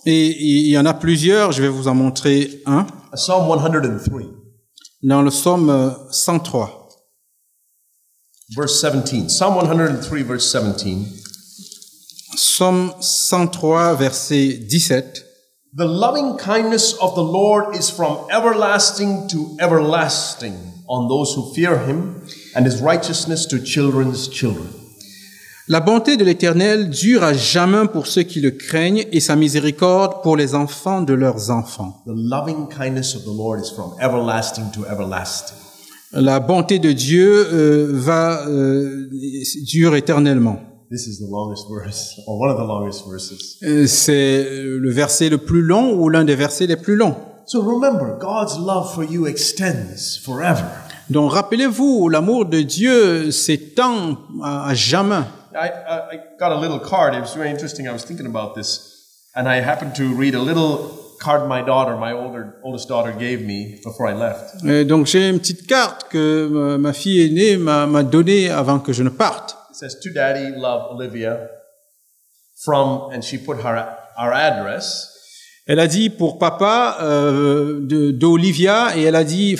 [SPEAKER 2] Et il y en a plusieurs, je vais vous en montrer un.
[SPEAKER 1] Psalm 103.
[SPEAKER 2] Dans le psaume 103.
[SPEAKER 1] Verse 17. Psalm 103 verse 17.
[SPEAKER 2] Psaume 103 verset 17.
[SPEAKER 1] The loving kindness of the Lord is from everlasting to everlasting on those who fear him, and his righteousness to children's children.
[SPEAKER 2] La bonté de l'Éternel dure à jamais pour ceux qui le craignent et sa miséricorde pour les enfants de leurs enfants.
[SPEAKER 1] The loving kindness of the Lord is from everlasting to everlasting.
[SPEAKER 2] La bonté de Dieu dure éternellement.
[SPEAKER 1] This is the longest verse, or one of the longest verses.
[SPEAKER 2] C'est le verset le plus long ou l'un des versets les plus longs.
[SPEAKER 1] So remember, God's love for you extends forever.
[SPEAKER 2] Donc rappelez-vous, l'amour de Dieu s'étend à jamais.
[SPEAKER 1] I got a little card. It was very interesting. I was thinking about this, and I happened to read a little card my oldest daughter gave me before I left.
[SPEAKER 2] Donc j'ai une petite carte que ma fille aînée m'a donnée avant que je ne parte.
[SPEAKER 1] It says, "To Daddy, love Olivia." From, and she put our address.
[SPEAKER 2] Elle a dit pour papa d'Olivia et elle a dit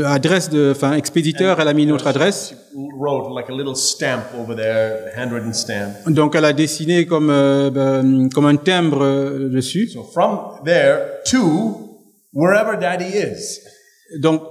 [SPEAKER 2] adresse expéditeur. Elle a mis notre adresse.
[SPEAKER 1] She wrote like a little stamp over there, handwritten stamp.
[SPEAKER 2] Donc elle a dessiné comme un timbre dessus.
[SPEAKER 1] So from there to wherever Daddy is.
[SPEAKER 2] Donc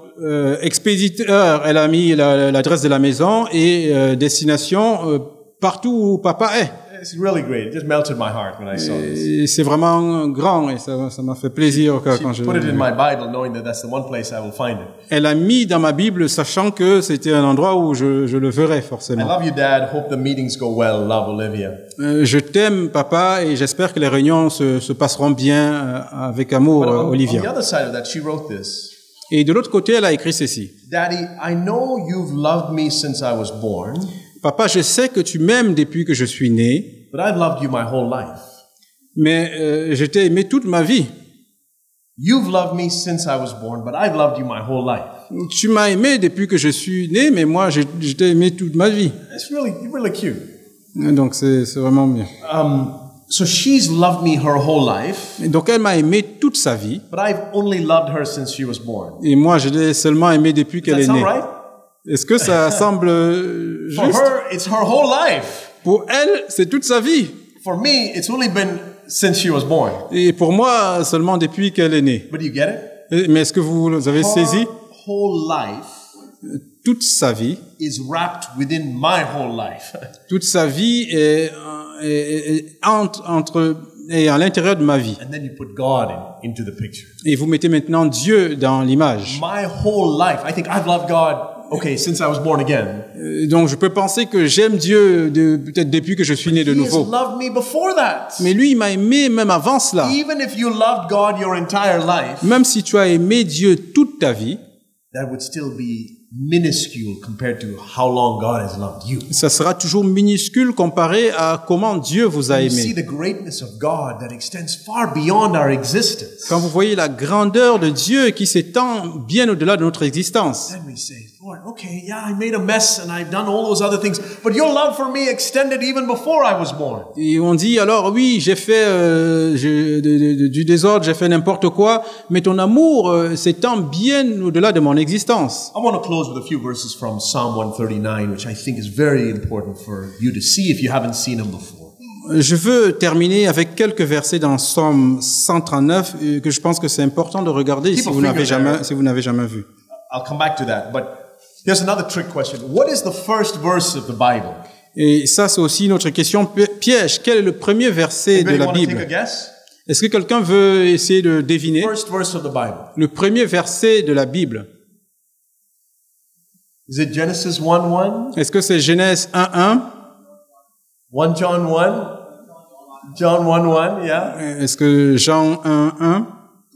[SPEAKER 2] expéditeur, elle a mis l'adresse de la maison et destination partout où papa est.
[SPEAKER 1] It's really great. It just melted my heart when I saw this.
[SPEAKER 2] Et c'est vraiment grand et ça m'a fait plaisir quand
[SPEAKER 1] She put it in my Bible, knowing that that's the one place I will find it.
[SPEAKER 2] Elle a mis dans ma Bible, sachant que c'était un endroit où je le verrais
[SPEAKER 1] I
[SPEAKER 2] forcément.
[SPEAKER 1] love you, Dad. Hope the meetings go well. Love, Olivia.
[SPEAKER 2] Je t'aime, papa, et j'espère que les réunions se passeront bien avec amour,
[SPEAKER 1] But on the
[SPEAKER 2] Olivia.
[SPEAKER 1] other side of that, she wrote this.
[SPEAKER 2] Et de l'autre côté, elle a écrit ceci.
[SPEAKER 1] Daddy, I know you've loved me since I was born,
[SPEAKER 2] Papa, je sais que tu m'aimes depuis que je suis né,
[SPEAKER 1] but I've loved you my whole life.
[SPEAKER 2] mais je t'ai aimé toute ma vie.
[SPEAKER 1] You've loved me since I was born, but I've loved you my whole life.
[SPEAKER 2] Tu m'as aimé depuis que je suis né, mais moi, je t'ai aimé toute ma vie.
[SPEAKER 1] It's really cute.
[SPEAKER 2] Donc, c'est vraiment bien.
[SPEAKER 1] So she's loved me her whole life,
[SPEAKER 2] Et donc, elle m'a aimé toute sa vie,
[SPEAKER 1] but I've only loved her since she was born.
[SPEAKER 2] et moi, je l'ai seulement aimé depuis
[SPEAKER 1] Does
[SPEAKER 2] qu'elle
[SPEAKER 1] that
[SPEAKER 2] est
[SPEAKER 1] sound
[SPEAKER 2] née.
[SPEAKER 1] right?
[SPEAKER 2] Est-ce que ça semble
[SPEAKER 1] For
[SPEAKER 2] juste?
[SPEAKER 1] her, it's her whole life.
[SPEAKER 2] Pour elle, c'est toute sa vie.
[SPEAKER 1] For me, it's only been since she was born.
[SPEAKER 2] Et pour moi, seulement depuis qu'elle est née.
[SPEAKER 1] But do you get it?
[SPEAKER 2] Mais est-ce que vous avez saisi?
[SPEAKER 1] Her whole life
[SPEAKER 2] Toute sa vie,
[SPEAKER 1] is wrapped within my whole life.
[SPEAKER 2] toute sa vie est à l'intérieur de ma vie.
[SPEAKER 1] And then you put God into the picture.
[SPEAKER 2] Et vous mettez maintenant Dieu dans l'image.
[SPEAKER 1] My whole life, I think I've loved God okay, since I was born again.
[SPEAKER 2] Donc je peux penser que j'aime Dieu peut-être depuis que je suis né de
[SPEAKER 1] He has
[SPEAKER 2] nouveau.
[SPEAKER 1] loved me before that.
[SPEAKER 2] Mais lui, il m'a aimé même avant cela.
[SPEAKER 1] Even if you loved God your entire life,
[SPEAKER 2] Même si tu as aimé Dieu toute ta vie,
[SPEAKER 1] that would still be minuscule compared to how long God has loved you.
[SPEAKER 2] ça sera toujours minuscule comparé à comment Dieu vous a
[SPEAKER 1] You see
[SPEAKER 2] aimé.
[SPEAKER 1] the greatness of God that extends far beyond our existence.
[SPEAKER 2] Quand vous voyez la grandeur de Dieu qui s'étend bien au-delà de notre existence,
[SPEAKER 1] Then we say, Lord, okay, yeah, I made a mess and I've done all those other things, but your love for me extended even before I was born.
[SPEAKER 2] et on dit alors oui, j'ai fait du désordre, j'ai fait n'importe quoi, mais ton amour s'étend bien au-delà de mon existence.
[SPEAKER 1] I want to close with a few verses from Psalm 139, which I think is very important for you to see if you haven't seen them before.
[SPEAKER 2] Je veux terminer avec quelques versets dans Psaume 139 que je pense que c'est important de regarder si vous n'avez jamais vu.
[SPEAKER 1] I'll come back to that, but here's another trick question. What is the first verse of the Bible?
[SPEAKER 2] Et ça, c'est aussi notre question piège. Quel est le premier verset de
[SPEAKER 1] Anybody
[SPEAKER 2] la
[SPEAKER 1] want to take a
[SPEAKER 2] Bible?
[SPEAKER 1] guess?
[SPEAKER 2] Est-ce que quelqu'un veut essayer de deviner
[SPEAKER 1] First verse of the Bible.
[SPEAKER 2] le premier verset de la Bible?
[SPEAKER 1] Is it Genesis 1:1?
[SPEAKER 2] Est-ce que c'est Genèse 1:1?
[SPEAKER 1] 1 John 1? John 1:1, yeah.
[SPEAKER 2] Est-ce que Jean 1:1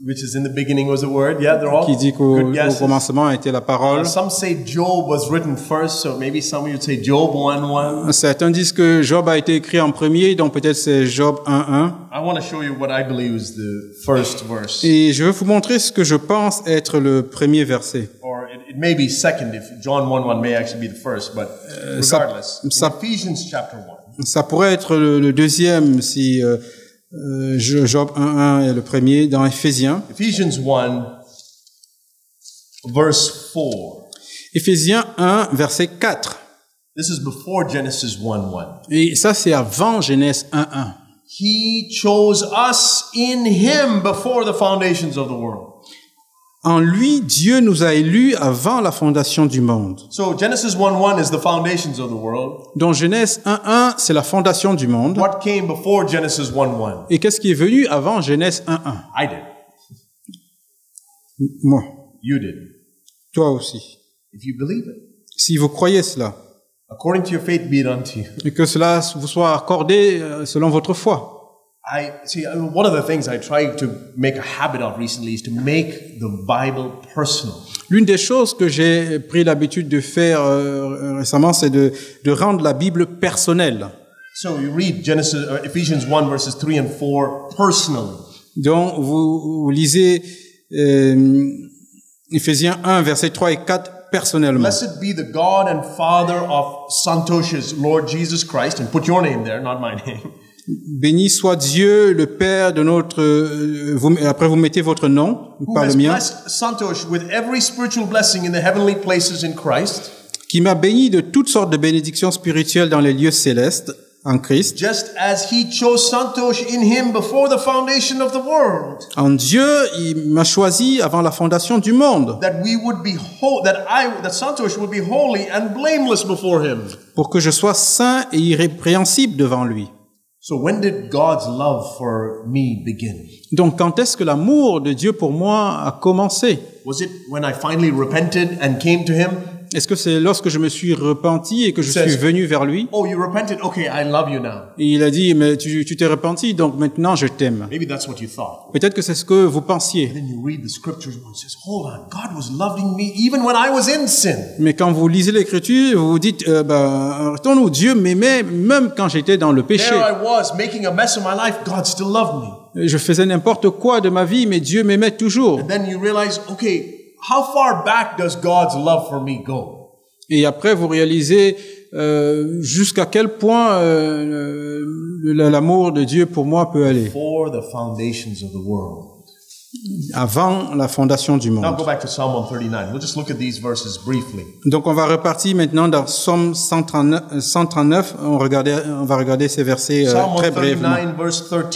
[SPEAKER 1] Which is in the beginning was a word. Yeah, they're all
[SPEAKER 2] qui dit qu'au
[SPEAKER 1] good guesses.
[SPEAKER 2] commencement était la parole?
[SPEAKER 1] Some say Job was written first, so maybe some of you would say Job 1:1.
[SPEAKER 2] Certains disent que Job a été écrit en premier, donc peut-être c'est Job 1:1.
[SPEAKER 1] I want to show you what I believe is the first verse.
[SPEAKER 2] Et je veux vous montrer ce que je pense être le premier verset.
[SPEAKER 1] Or it may be second if John 1:1 may actually be the first, but regardless. In Ephesians chapter 1.
[SPEAKER 2] Ça pourrait être le deuxième si Job 1:1 est le premier dans Éphésiens.
[SPEAKER 1] Ephesians 1 verse 4.
[SPEAKER 2] Éphésiens 1 verset 4.
[SPEAKER 1] This is before Genesis 1:1.
[SPEAKER 2] Et ça c'est avant Genèse 1:1.
[SPEAKER 1] He chose us in him before the foundations of the world.
[SPEAKER 2] En lui, Dieu nous a élus avant la fondation du monde.
[SPEAKER 1] So Genesis 1:1 is the foundations of the world.
[SPEAKER 2] Donc Genèse 1:1, c'est la fondation du monde.
[SPEAKER 1] What came before Genesis 1:1?
[SPEAKER 2] Et qu'est-ce qui est venu avant Genèse 1:1?
[SPEAKER 1] I did.
[SPEAKER 2] Moi.
[SPEAKER 1] You did.
[SPEAKER 2] Toi aussi.
[SPEAKER 1] If you believe it.
[SPEAKER 2] Si vous croyez cela,
[SPEAKER 1] According to your faith, be it unto you.
[SPEAKER 2] et que cela vous soit accordé selon votre foi.
[SPEAKER 1] One of the things I try to make a habit of recently is to make the Bible personal.
[SPEAKER 2] L'une des choses que j'ai pris l'habitude de faire récemment, c'est de rendre la Bible personnelle.
[SPEAKER 1] So you read Ephesians 1 verses 3 and 4 personally.
[SPEAKER 2] Donc vous lisez Éphésiens 1 versets 3 et 4 personnellement.
[SPEAKER 1] Blessed be the God and Father of Santosh's Lord Jesus Christ, and put your name there, not my name.
[SPEAKER 2] Béni soit Dieu, le Père de notre... après vous mettez votre nom,
[SPEAKER 1] Who
[SPEAKER 2] pas
[SPEAKER 1] has
[SPEAKER 2] le mien,
[SPEAKER 1] blessed Santosh with every spiritual blessing in the heavenly places in Christ,
[SPEAKER 2] qui m'a béni de toutes sortes de bénédictions spirituelles dans les lieux célestes en Christ.
[SPEAKER 1] just as he chose Santosh in him before the foundation of the world,
[SPEAKER 2] En Dieu, il m'a choisi avant la fondation du monde
[SPEAKER 1] that we would be that Santosh would be holy and blameless before him.
[SPEAKER 2] pour que je sois saint et irrépréhensible devant lui.
[SPEAKER 1] So when did God's love for me begin?
[SPEAKER 2] Donc quand est-ce que l'amour de Dieu pour moi a commencé?
[SPEAKER 1] Was it when I finally repented and came to him?
[SPEAKER 2] Est-ce que c'est lorsque je me suis repenti et que je suis venu vers lui?
[SPEAKER 1] Oh, you repented? Okay, I love you now.
[SPEAKER 2] Et il a dit, mais tu t'es repenti, donc maintenant je t'aime.
[SPEAKER 1] Maybe that's what you thought.
[SPEAKER 2] Peut-être que c'est ce que vous pensiez.
[SPEAKER 1] Then you read the scriptures and it says, hold on, God was loving me even when I was in sin.
[SPEAKER 2] Mais quand vous lisez l'Écriture, vous vous dites, retourne-nous, Dieu m'aimait même quand j'étais dans le péché.
[SPEAKER 1] There I was, making a mess of my life. God still loved me.
[SPEAKER 2] Je faisais n'importe quoi de ma vie, mais Dieu m'aimait toujours.
[SPEAKER 1] And then you realize, okay, how far back does God's love for me go?
[SPEAKER 2] Et après, vous réalisez jusqu'à quel point l'amour de Dieu pour moi peut aller.
[SPEAKER 1] For the foundations of the world.
[SPEAKER 2] Avant la fondation du
[SPEAKER 1] Now
[SPEAKER 2] monde.
[SPEAKER 1] go back to Psalm 139. We'll just look at these verses briefly.
[SPEAKER 2] Donc on va repartir maintenant dans Psaume 139. On va regarder ces versets
[SPEAKER 1] Psalm
[SPEAKER 2] très brièvement.
[SPEAKER 1] 139 verse 13.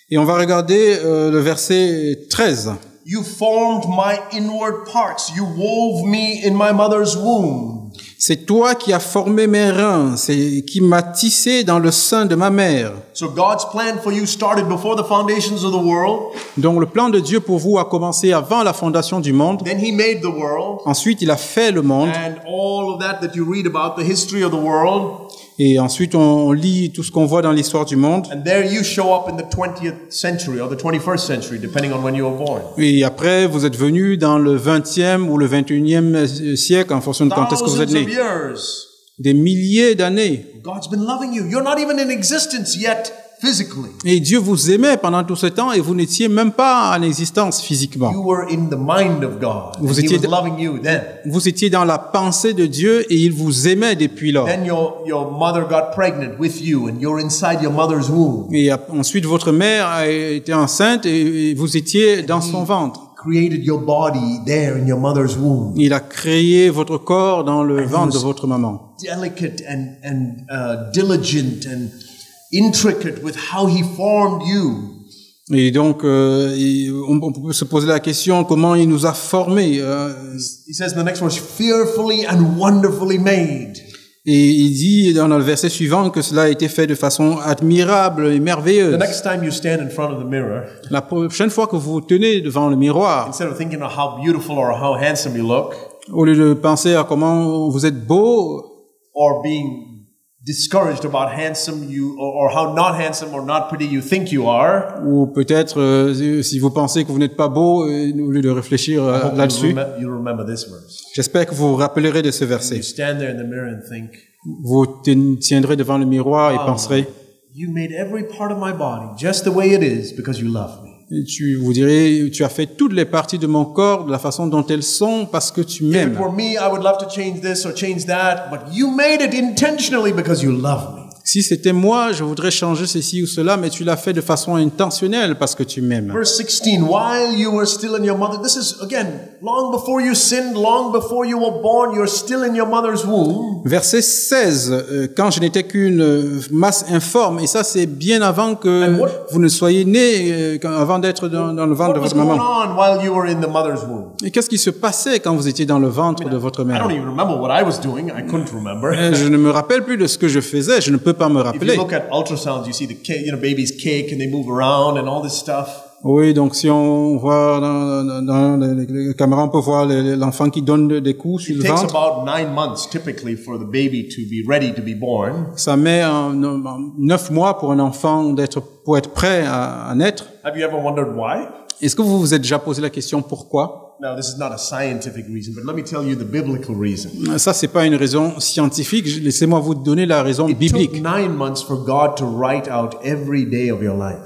[SPEAKER 2] Et on va regarder le verset 13.
[SPEAKER 1] You formed my inward parts. You wove me in my mother's womb.
[SPEAKER 2] C'est toi qui as formé mes reins, c'est qui m'as tissé dans le sein de ma mère.
[SPEAKER 1] So God's plan for you started before the foundations of the world.
[SPEAKER 2] Donc le plan de Dieu pour vous a commencé avant la fondation du monde.
[SPEAKER 1] Then He made the world.
[SPEAKER 2] Ensuite, il a fait le monde.
[SPEAKER 1] And all of that you read about, the history of the world.
[SPEAKER 2] Et ensuite, on lit tout ce qu'on voit dans l'histoire du monde.
[SPEAKER 1] And there you show up in the 20th century or the 21st century, depending on when you were born.
[SPEAKER 2] Et après, vous êtes venu dans le 20e ou le 21e siècle, en fonction de quand est-ce que vous êtes
[SPEAKER 1] Thousands of
[SPEAKER 2] né.
[SPEAKER 1] years.
[SPEAKER 2] Des milliers d'années.
[SPEAKER 1] God's been loving you. You're not even in existence yet physically.
[SPEAKER 2] Et Dieu vous aimait pendant tout ce temps et vous n'étiez même pas en existence physiquement.
[SPEAKER 1] You were in the mind of God.
[SPEAKER 2] Vous
[SPEAKER 1] And He
[SPEAKER 2] étiez
[SPEAKER 1] was loving you then.
[SPEAKER 2] Vous étiez dans la pensée de Dieu et il vous aimait depuis lors.
[SPEAKER 1] Then your mother got pregnant with you and you're inside your mother's womb.
[SPEAKER 2] Et ensuite, votre mère a été enceinte et vous étiez dans son ventre.
[SPEAKER 1] Created your body there in your mother's womb.
[SPEAKER 2] Il a créé votre corps dans le ventre de votre maman.
[SPEAKER 1] Delicate and diligent and intricate with how He formed you.
[SPEAKER 2] Et donc, on peut se poser la question, comment il nous a formés.
[SPEAKER 1] He says in the next verse, fearfully and wonderfully made.
[SPEAKER 2] Et il dit dans le verset suivant que cela a été fait de façon admirable et merveilleuse.
[SPEAKER 1] The next time you stand in front of the mirror,
[SPEAKER 2] La prochaine fois que vous vous tenez devant le miroir,
[SPEAKER 1] instead of thinking of how beautiful or how handsome you look,
[SPEAKER 2] au lieu de penser à comment vous êtes beau,
[SPEAKER 1] or being discouraged about handsome or how not handsome or not pretty you think you are,
[SPEAKER 2] ou peut-être si vous pensez que vous n'êtes pas beau, au lieu de réfléchir là-dessus,
[SPEAKER 1] you remember this verse.
[SPEAKER 2] j'espère que vous vous rappellerez de ce verset.
[SPEAKER 1] You stand there in the mirror and think,
[SPEAKER 2] Vous tiendrez devant le miroir et penserez,
[SPEAKER 1] you made every part of my body just the way it is because you love me.
[SPEAKER 2] et vous direz, tu as fait toutes les parties de mon corps de la façon dont elles sont parce que tu
[SPEAKER 1] If
[SPEAKER 2] m'aimes.
[SPEAKER 1] it were me, I would love to change this or change that, but you made it intentionally because you love me.
[SPEAKER 2] Si c'était moi, je voudrais changer ceci ou cela, mais tu l'as fait de façon intentionnelle parce que tu m'aimes.
[SPEAKER 1] Verse 16, while you were still in your mother, this is again, long before you sinned, long before you were born, you're still in your mother's womb.
[SPEAKER 2] Verset 16, quand je n'étais qu'une masse informe, et ça c'est bien avant que vous ne soyez né, avant d'être dans le ventre de
[SPEAKER 1] What was
[SPEAKER 2] votre
[SPEAKER 1] going
[SPEAKER 2] maman.
[SPEAKER 1] on while you were in the mother's womb?
[SPEAKER 2] Et qu'est-ce qui se passait quand vous étiez dans le ventre de votre
[SPEAKER 1] I
[SPEAKER 2] mère?
[SPEAKER 1] don't even remember what I was doing. I couldn't remember.
[SPEAKER 2] Je ne me rappelle plus de ce que je faisais, je ne peux pas me
[SPEAKER 1] If you
[SPEAKER 2] rappeler.
[SPEAKER 1] look at ultrasounds, you see the baby's cake and they move around and all this stuff.
[SPEAKER 2] Oui, donc si on voit dans les caméras, on peut voir l'enfant qui donne des coups sur
[SPEAKER 1] It
[SPEAKER 2] le
[SPEAKER 1] takes
[SPEAKER 2] ventre.
[SPEAKER 1] about 9 months typically for the baby to be ready to be born.
[SPEAKER 2] Ça met 9 mois pour un enfant pour être prêt à naître.
[SPEAKER 1] Have you ever wondered why?
[SPEAKER 2] Est-ce que vous vous êtes déjà posé la question pourquoi?
[SPEAKER 1] Now, this is not a scientific reason, but let me tell you the biblical reason.
[SPEAKER 2] Ça, c'est pas une raison scientifique. Laissez-moi vous donner la raison
[SPEAKER 1] It
[SPEAKER 2] biblique.
[SPEAKER 1] took 9 months for God to write out every day of your life.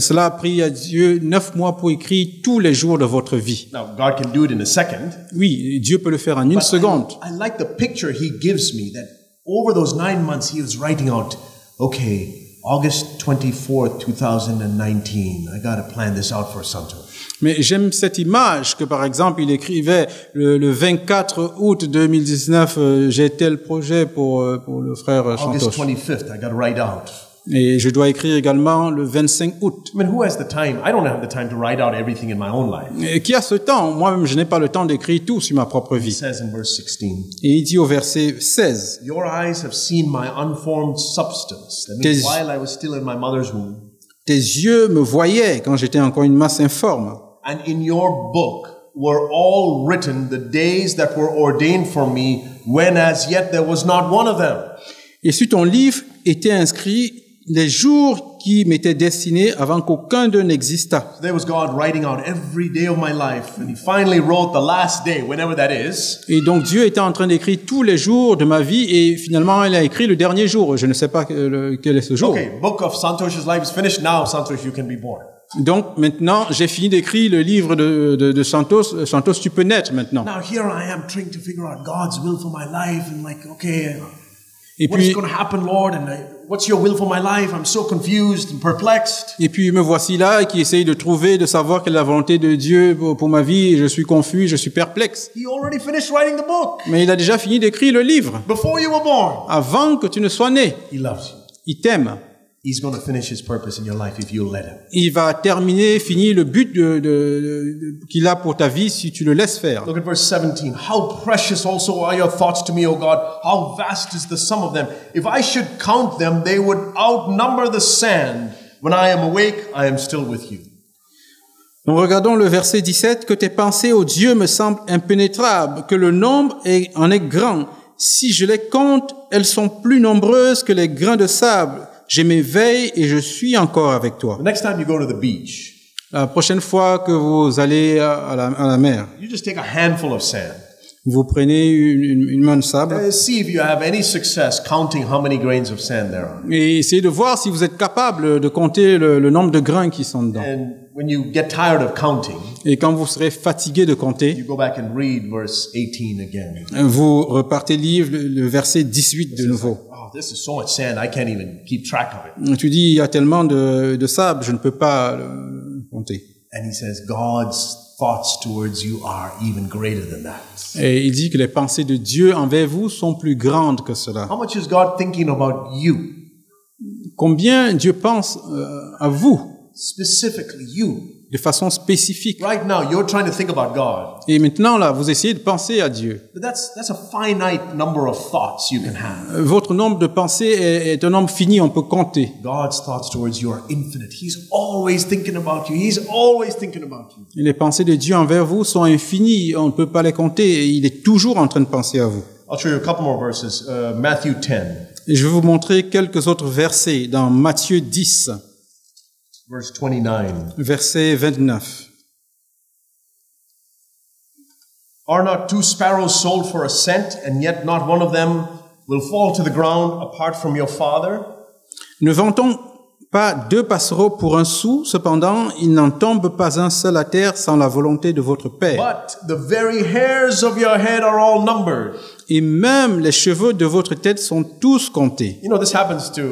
[SPEAKER 2] Cela a pris à Dieu 9 mois pour écrire tous les jours de votre vie.
[SPEAKER 1] Now, God can do it in a second.
[SPEAKER 2] Oui, Dieu peut le faire en une seconde.
[SPEAKER 1] I like the picture He gives me that over those 9 months He was writing out, okay, August 24th, 2019, I got to plan this out for Santos.
[SPEAKER 2] Mais j'aime cette image que, par exemple, il écrivait le 24 août 2019, j'ai tel projet pour le frère
[SPEAKER 1] August
[SPEAKER 2] Santos.
[SPEAKER 1] 25th, I got to write out.
[SPEAKER 2] Et je dois écrire également le 25 août.
[SPEAKER 1] I mean, who has the time? I don't have the time to write out everything in my own life.
[SPEAKER 2] Et qui a ce temps? Moi-même, je n'ai pas le temps d'écrire tout sur ma propre
[SPEAKER 1] It
[SPEAKER 2] vie.
[SPEAKER 1] says in verse 16,
[SPEAKER 2] Et il dit au verset 16,
[SPEAKER 1] your eyes have seen my unformed substance. That means
[SPEAKER 2] Tes-
[SPEAKER 1] while I was still in my mother's womb.
[SPEAKER 2] tes yeux me voyaient quand j'étais encore une masse informe.
[SPEAKER 1] And in your book were all written the days that were ordained for me, when as yet there was not one of them.
[SPEAKER 2] Et sur ton livre étaient inscrits les jours qui m'étaient destinés avant qu'aucun d'eux n'existât.
[SPEAKER 1] So there was God writing out every day of my life, and He finally wrote the last day, whenever that is.
[SPEAKER 2] Et donc Dieu était en train d'écrire tous les jours de ma vie et finalement il a écrit le dernier jour. Je ne sais pas quel est ce jour.
[SPEAKER 1] Okay, book of Santosh's life is finished. Now, Santosh, you can be born.
[SPEAKER 2] Donc maintenant j'ai fini d'écrire le livre de Santos. Santos, tu peux naître maintenant.
[SPEAKER 1] Now here I am trying to figure out God's will for my life, and like, okay,
[SPEAKER 2] Et
[SPEAKER 1] what is
[SPEAKER 2] puis
[SPEAKER 1] going to happen, Lord? And what's your will for my life? I'm so confused and perplexed.
[SPEAKER 2] me voici là qui essaye de trouver, de savoir quelle est la volonté de Dieu pour ma vie. Et je suis confus, je suis perplexe.
[SPEAKER 1] He already finished writing the book
[SPEAKER 2] Mais il a déjà fini d'écrire le livre
[SPEAKER 1] before you were born.
[SPEAKER 2] avant que tu ne sois né.
[SPEAKER 1] He loves you.
[SPEAKER 2] Il t'aime.
[SPEAKER 1] He's going to finish his purpose in your life if you let him.
[SPEAKER 2] Il va finir le but qu'il a pour ta vie si tu le laisses faire.
[SPEAKER 1] Look at verse 17. How precious also are your thoughts to me, O God. How vast is the sum of them. If I should count them, they would outnumber the sand. When I am awake, I am still with you.
[SPEAKER 2] Donc regardons le verset 17. Que tes pensées, ô Dieu, me semblent impénétrables, que le nombre en est grand. Si je les compte, elles sont plus nombreuses que les grains de sable. Je m'éveille et je suis encore avec toi.
[SPEAKER 1] The next time you go to the beach,
[SPEAKER 2] La prochaine fois que vous allez à la mer,
[SPEAKER 1] you just take a handful of sand.
[SPEAKER 2] vous prenez une main de sable
[SPEAKER 1] See if you have any success counting how many grains of sand there are.
[SPEAKER 2] et essayez de voir si vous êtes capable de compter le nombre de grains qui sont dedans.
[SPEAKER 1] And when you get tired of counting,
[SPEAKER 2] Et quand vous serez fatigué de compter,
[SPEAKER 1] you go back and read verse 18 again.
[SPEAKER 2] vous repartez lire le verset 18 de nouveau.
[SPEAKER 1] Oh, this is so much sand, I can't even keep track of it.
[SPEAKER 2] Tu dis, il y a tellement de sable, je ne peux pas le compter.
[SPEAKER 1] And he says, God's thoughts towards you are even greater than that.
[SPEAKER 2] Et il dit que les pensées de Dieu envers vous sont plus grandes que cela.
[SPEAKER 1] How much is God thinking about you?
[SPEAKER 2] Combien Dieu pense à vous,
[SPEAKER 1] Specifically, you.
[SPEAKER 2] de façon spécifique.
[SPEAKER 1] Right now, you're trying to think about God.
[SPEAKER 2] Et maintenant, là, vous essayez de penser à Dieu.
[SPEAKER 1] But that's a finite number of thoughts you can have.
[SPEAKER 2] Votre nombre de pensées est un nombre fini, on peut compter.
[SPEAKER 1] God's thoughts towards you are infinite. He's always thinking about you. He's always thinking about you.
[SPEAKER 2] Et les pensées de Dieu envers vous sont infinies, on ne peut pas les compter, et il est toujours en train de penser à vous.
[SPEAKER 1] I'll show you a couple more verses. Matthew 10,
[SPEAKER 2] Et je vais vous montrer quelques autres versets dans Matthieu 10,
[SPEAKER 1] verse 29.
[SPEAKER 2] verset 29.
[SPEAKER 1] Are not two sparrows sold for a cent, and yet not one of them will fall to the ground apart from your Father?
[SPEAKER 2] Ne vend-on pas 2 passereaux pour 1 sou? Cependant, il n'en tombe pas un seul à terre sans la volonté de votre Père.
[SPEAKER 1] But the very hairs of your head are all numbered.
[SPEAKER 2] Et même les cheveux de votre tête sont tous comptés.
[SPEAKER 1] You know, this happens to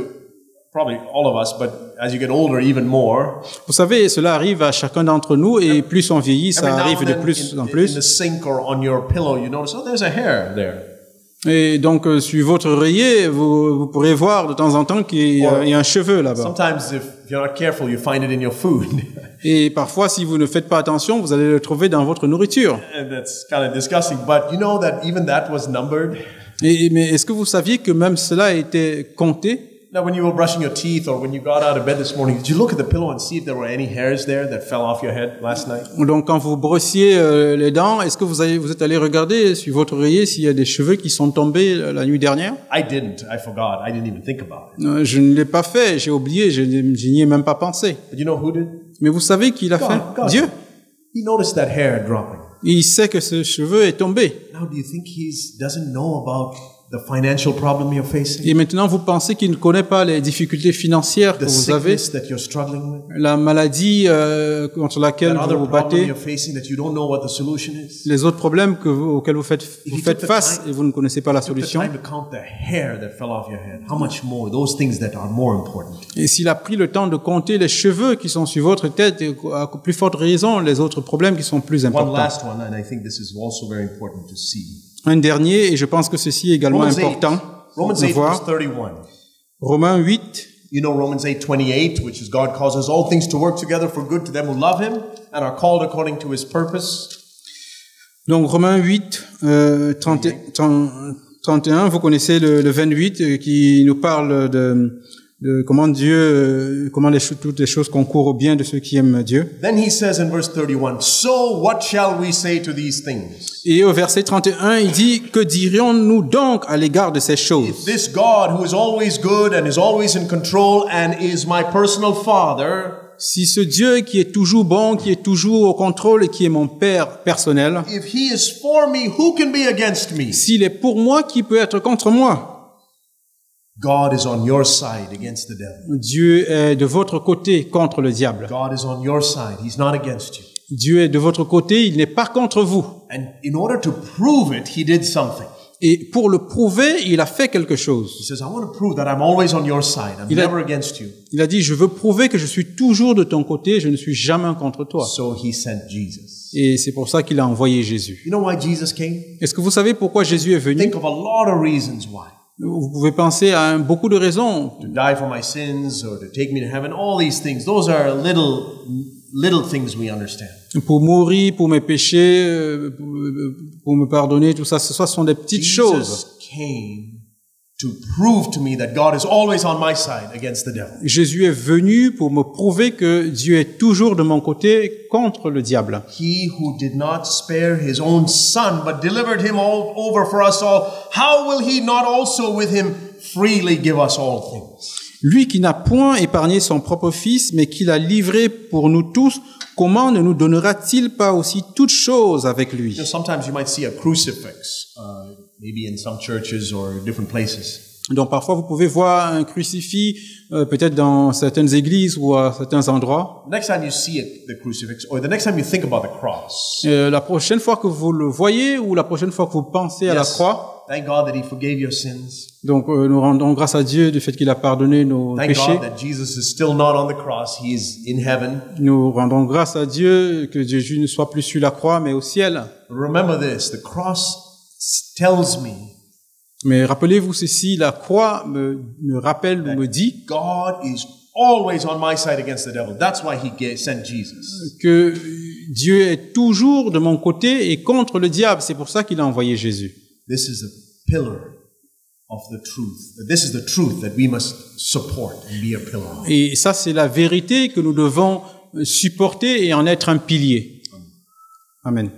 [SPEAKER 1] probably all of us, but as you get older, even more.
[SPEAKER 2] Vous savez, cela arrive à chacun d'entre nous, et plus on vieillit, ça
[SPEAKER 1] Every now
[SPEAKER 2] arrive
[SPEAKER 1] and
[SPEAKER 2] de
[SPEAKER 1] then
[SPEAKER 2] plus en
[SPEAKER 1] in
[SPEAKER 2] plus.
[SPEAKER 1] the sink or on your pillow, you notice, oh, there's a hair there.
[SPEAKER 2] Et donc, sur votre oreiller, vous pourrez voir de temps en temps qu'il y a un cheveu là-bas.
[SPEAKER 1] Sometimes if you're not careful, you find it in your food.
[SPEAKER 2] Et parfois, si vous ne faites pas attention, vous allez le trouver dans votre nourriture.
[SPEAKER 1] And that's kind of disgusting, but you know that even that was numbered?
[SPEAKER 2] Mais est-ce que vous saviez que même cela a été compté?
[SPEAKER 1] Now, when you were brushing your teeth or when you got out of bed this morning, did you look at the pillow and see if there were any hairs there that fell off your head last night?
[SPEAKER 2] Donc, quand vous brossiez les dents, est-ce que vous êtes allé regarder sur votre oreiller s'il y a des cheveux qui sont tombés la nuit dernière?
[SPEAKER 1] I didn't. I forgot. I didn't even think about it.
[SPEAKER 2] Je ne l'ai pas fait, j'ai oublié, je n'y ai même pas pensé.
[SPEAKER 1] But you know who did?
[SPEAKER 2] Mais vous savez qui l'a fait?
[SPEAKER 1] God.
[SPEAKER 2] Dieu.
[SPEAKER 1] He noticed that hair dropping.
[SPEAKER 2] Il sait que ce cheveu est tombé.
[SPEAKER 1] Now, do you think he doesn't know about the financial problem you're facing?
[SPEAKER 2] Et maintenant, vous pensez qu'il ne connaît pas les difficultés financières que
[SPEAKER 1] The
[SPEAKER 2] vous avez,
[SPEAKER 1] sickness that you're struggling with?
[SPEAKER 2] la maladie contre laquelle
[SPEAKER 1] That
[SPEAKER 2] vous
[SPEAKER 1] other
[SPEAKER 2] vous
[SPEAKER 1] problem
[SPEAKER 2] battez,
[SPEAKER 1] you're facing that you don't know what the solution is?
[SPEAKER 2] les autres problèmes auxquels vous faites face et vous ne connaissez pas la
[SPEAKER 1] Took the
[SPEAKER 2] solution.
[SPEAKER 1] time to count the hair that fell off your head. How much more? Those things that are more important.
[SPEAKER 2] Et s'il a pris le temps de compter les cheveux qui sont sur votre tête, à plus forte raison, les autres problèmes qui sont plus
[SPEAKER 1] One
[SPEAKER 2] importants.
[SPEAKER 1] last one, and I think this is also very important to see.
[SPEAKER 2] Un dernier, et je pense que ceci est également
[SPEAKER 1] Romans 8,
[SPEAKER 2] important
[SPEAKER 1] Romans
[SPEAKER 2] de
[SPEAKER 1] 8 verse
[SPEAKER 2] voir.
[SPEAKER 1] 31.
[SPEAKER 2] Romains 8,
[SPEAKER 1] You know Romans 8:28, which is God causes all things to work together for good to them who love Him and are called according to His purpose.
[SPEAKER 2] donc Romains 8, 31, vous connaissez le 28 qui nous parle de comment Dieu, toutes les choses concourent au bien de ceux qui aiment Dieu.
[SPEAKER 1] Then he says in verse 31, so what shall we say to these things?
[SPEAKER 2] Et au verset 31, il dit, que dirions-nous donc à l'égard de ces
[SPEAKER 1] If
[SPEAKER 2] choses?
[SPEAKER 1] this God who is always good and is always in control and is my personal Father,
[SPEAKER 2] Si ce Dieu qui est toujours bon, qui est toujours au contrôle et qui est mon Père personnel,
[SPEAKER 1] if He is for me, who can be against me?
[SPEAKER 2] s'il est pour moi, qui peut être contre moi?
[SPEAKER 1] God is on your side against the devil.
[SPEAKER 2] Dieu est de votre côté contre le diable.
[SPEAKER 1] God is on your side. He's not against you.
[SPEAKER 2] Dieu est de votre côté, il n'est pas contre vous.
[SPEAKER 1] And in order to prove it, He did something.
[SPEAKER 2] Et pour le prouver, il a fait quelque
[SPEAKER 1] He
[SPEAKER 2] chose.
[SPEAKER 1] says, I want to prove that I'm always on your side. I'm
[SPEAKER 2] Il a-
[SPEAKER 1] never against you.
[SPEAKER 2] Il a dit, je veux prouver que je suis toujours de ton côté, je ne suis jamais contre toi.
[SPEAKER 1] So He sent Jesus.
[SPEAKER 2] Et c'est pour ça qu'il a envoyé Jésus.
[SPEAKER 1] You know why Jesus came?
[SPEAKER 2] Est-ce que vous savez pourquoi Jésus est venu?
[SPEAKER 1] Think of a lot of reasons why.
[SPEAKER 2] Vous pouvez penser à beaucoup de raisons.
[SPEAKER 1] To die for my sins or to take me to heaven, all these things, those are little things we understand.
[SPEAKER 2] Pour mourir, pour mes péchés, pour me pardonner, tout ça, ce sont des petites choses.
[SPEAKER 1] Jesus came to prove to me that God is always on my side against the devil.
[SPEAKER 2] Jésus est venu pour me prouver que Dieu est toujours de mon côté contre le diable.
[SPEAKER 1] He who did not spare his own son, but delivered him all over for us all, how will he not also with him freely give us all things?
[SPEAKER 2] Lui qui n'a point épargné son propre fils, mais qui l'a livré pour nous tous, comment ne nous donnera-t-il pas aussi toutes choses avec lui?
[SPEAKER 1] You know, sometimes you might see a crucifix, maybe in some churches or different places.
[SPEAKER 2] Donc parfois vous pouvez voir un crucifix, peut-être dans certaines églises ou à certains endroits.
[SPEAKER 1] The next time you see the crucifix, or the next time you think about the cross,
[SPEAKER 2] La prochaine fois que vous le voyez ou la prochaine fois que vous pensez à la
[SPEAKER 1] yes,
[SPEAKER 2] croix,
[SPEAKER 1] thank God that He forgave your sins.
[SPEAKER 2] donc nous rendons grâce à Dieu du fait qu'il a pardonné nos
[SPEAKER 1] Thank
[SPEAKER 2] péchés.
[SPEAKER 1] God that Jesus is still not on the cross; He is in heaven.
[SPEAKER 2] Nous rendons grâce à Dieu que Jésus ne soit plus sur la croix mais au ciel.
[SPEAKER 1] But remember this: the cross tells me
[SPEAKER 2] Mais rappelez-vous ceci, la croix me rappelle ou me dit
[SPEAKER 1] God is always on my side against the devil. That's why He sent Jesus.
[SPEAKER 2] que Dieu est toujours de mon côté et contre le diable. C'est pour ça qu'il a envoyé Jésus.
[SPEAKER 1] This is a pillar of the truth. This is the truth that we must support and be a pillar.
[SPEAKER 2] Et ça, c'est la vérité que nous devons supporter et en être un pilier. Amen.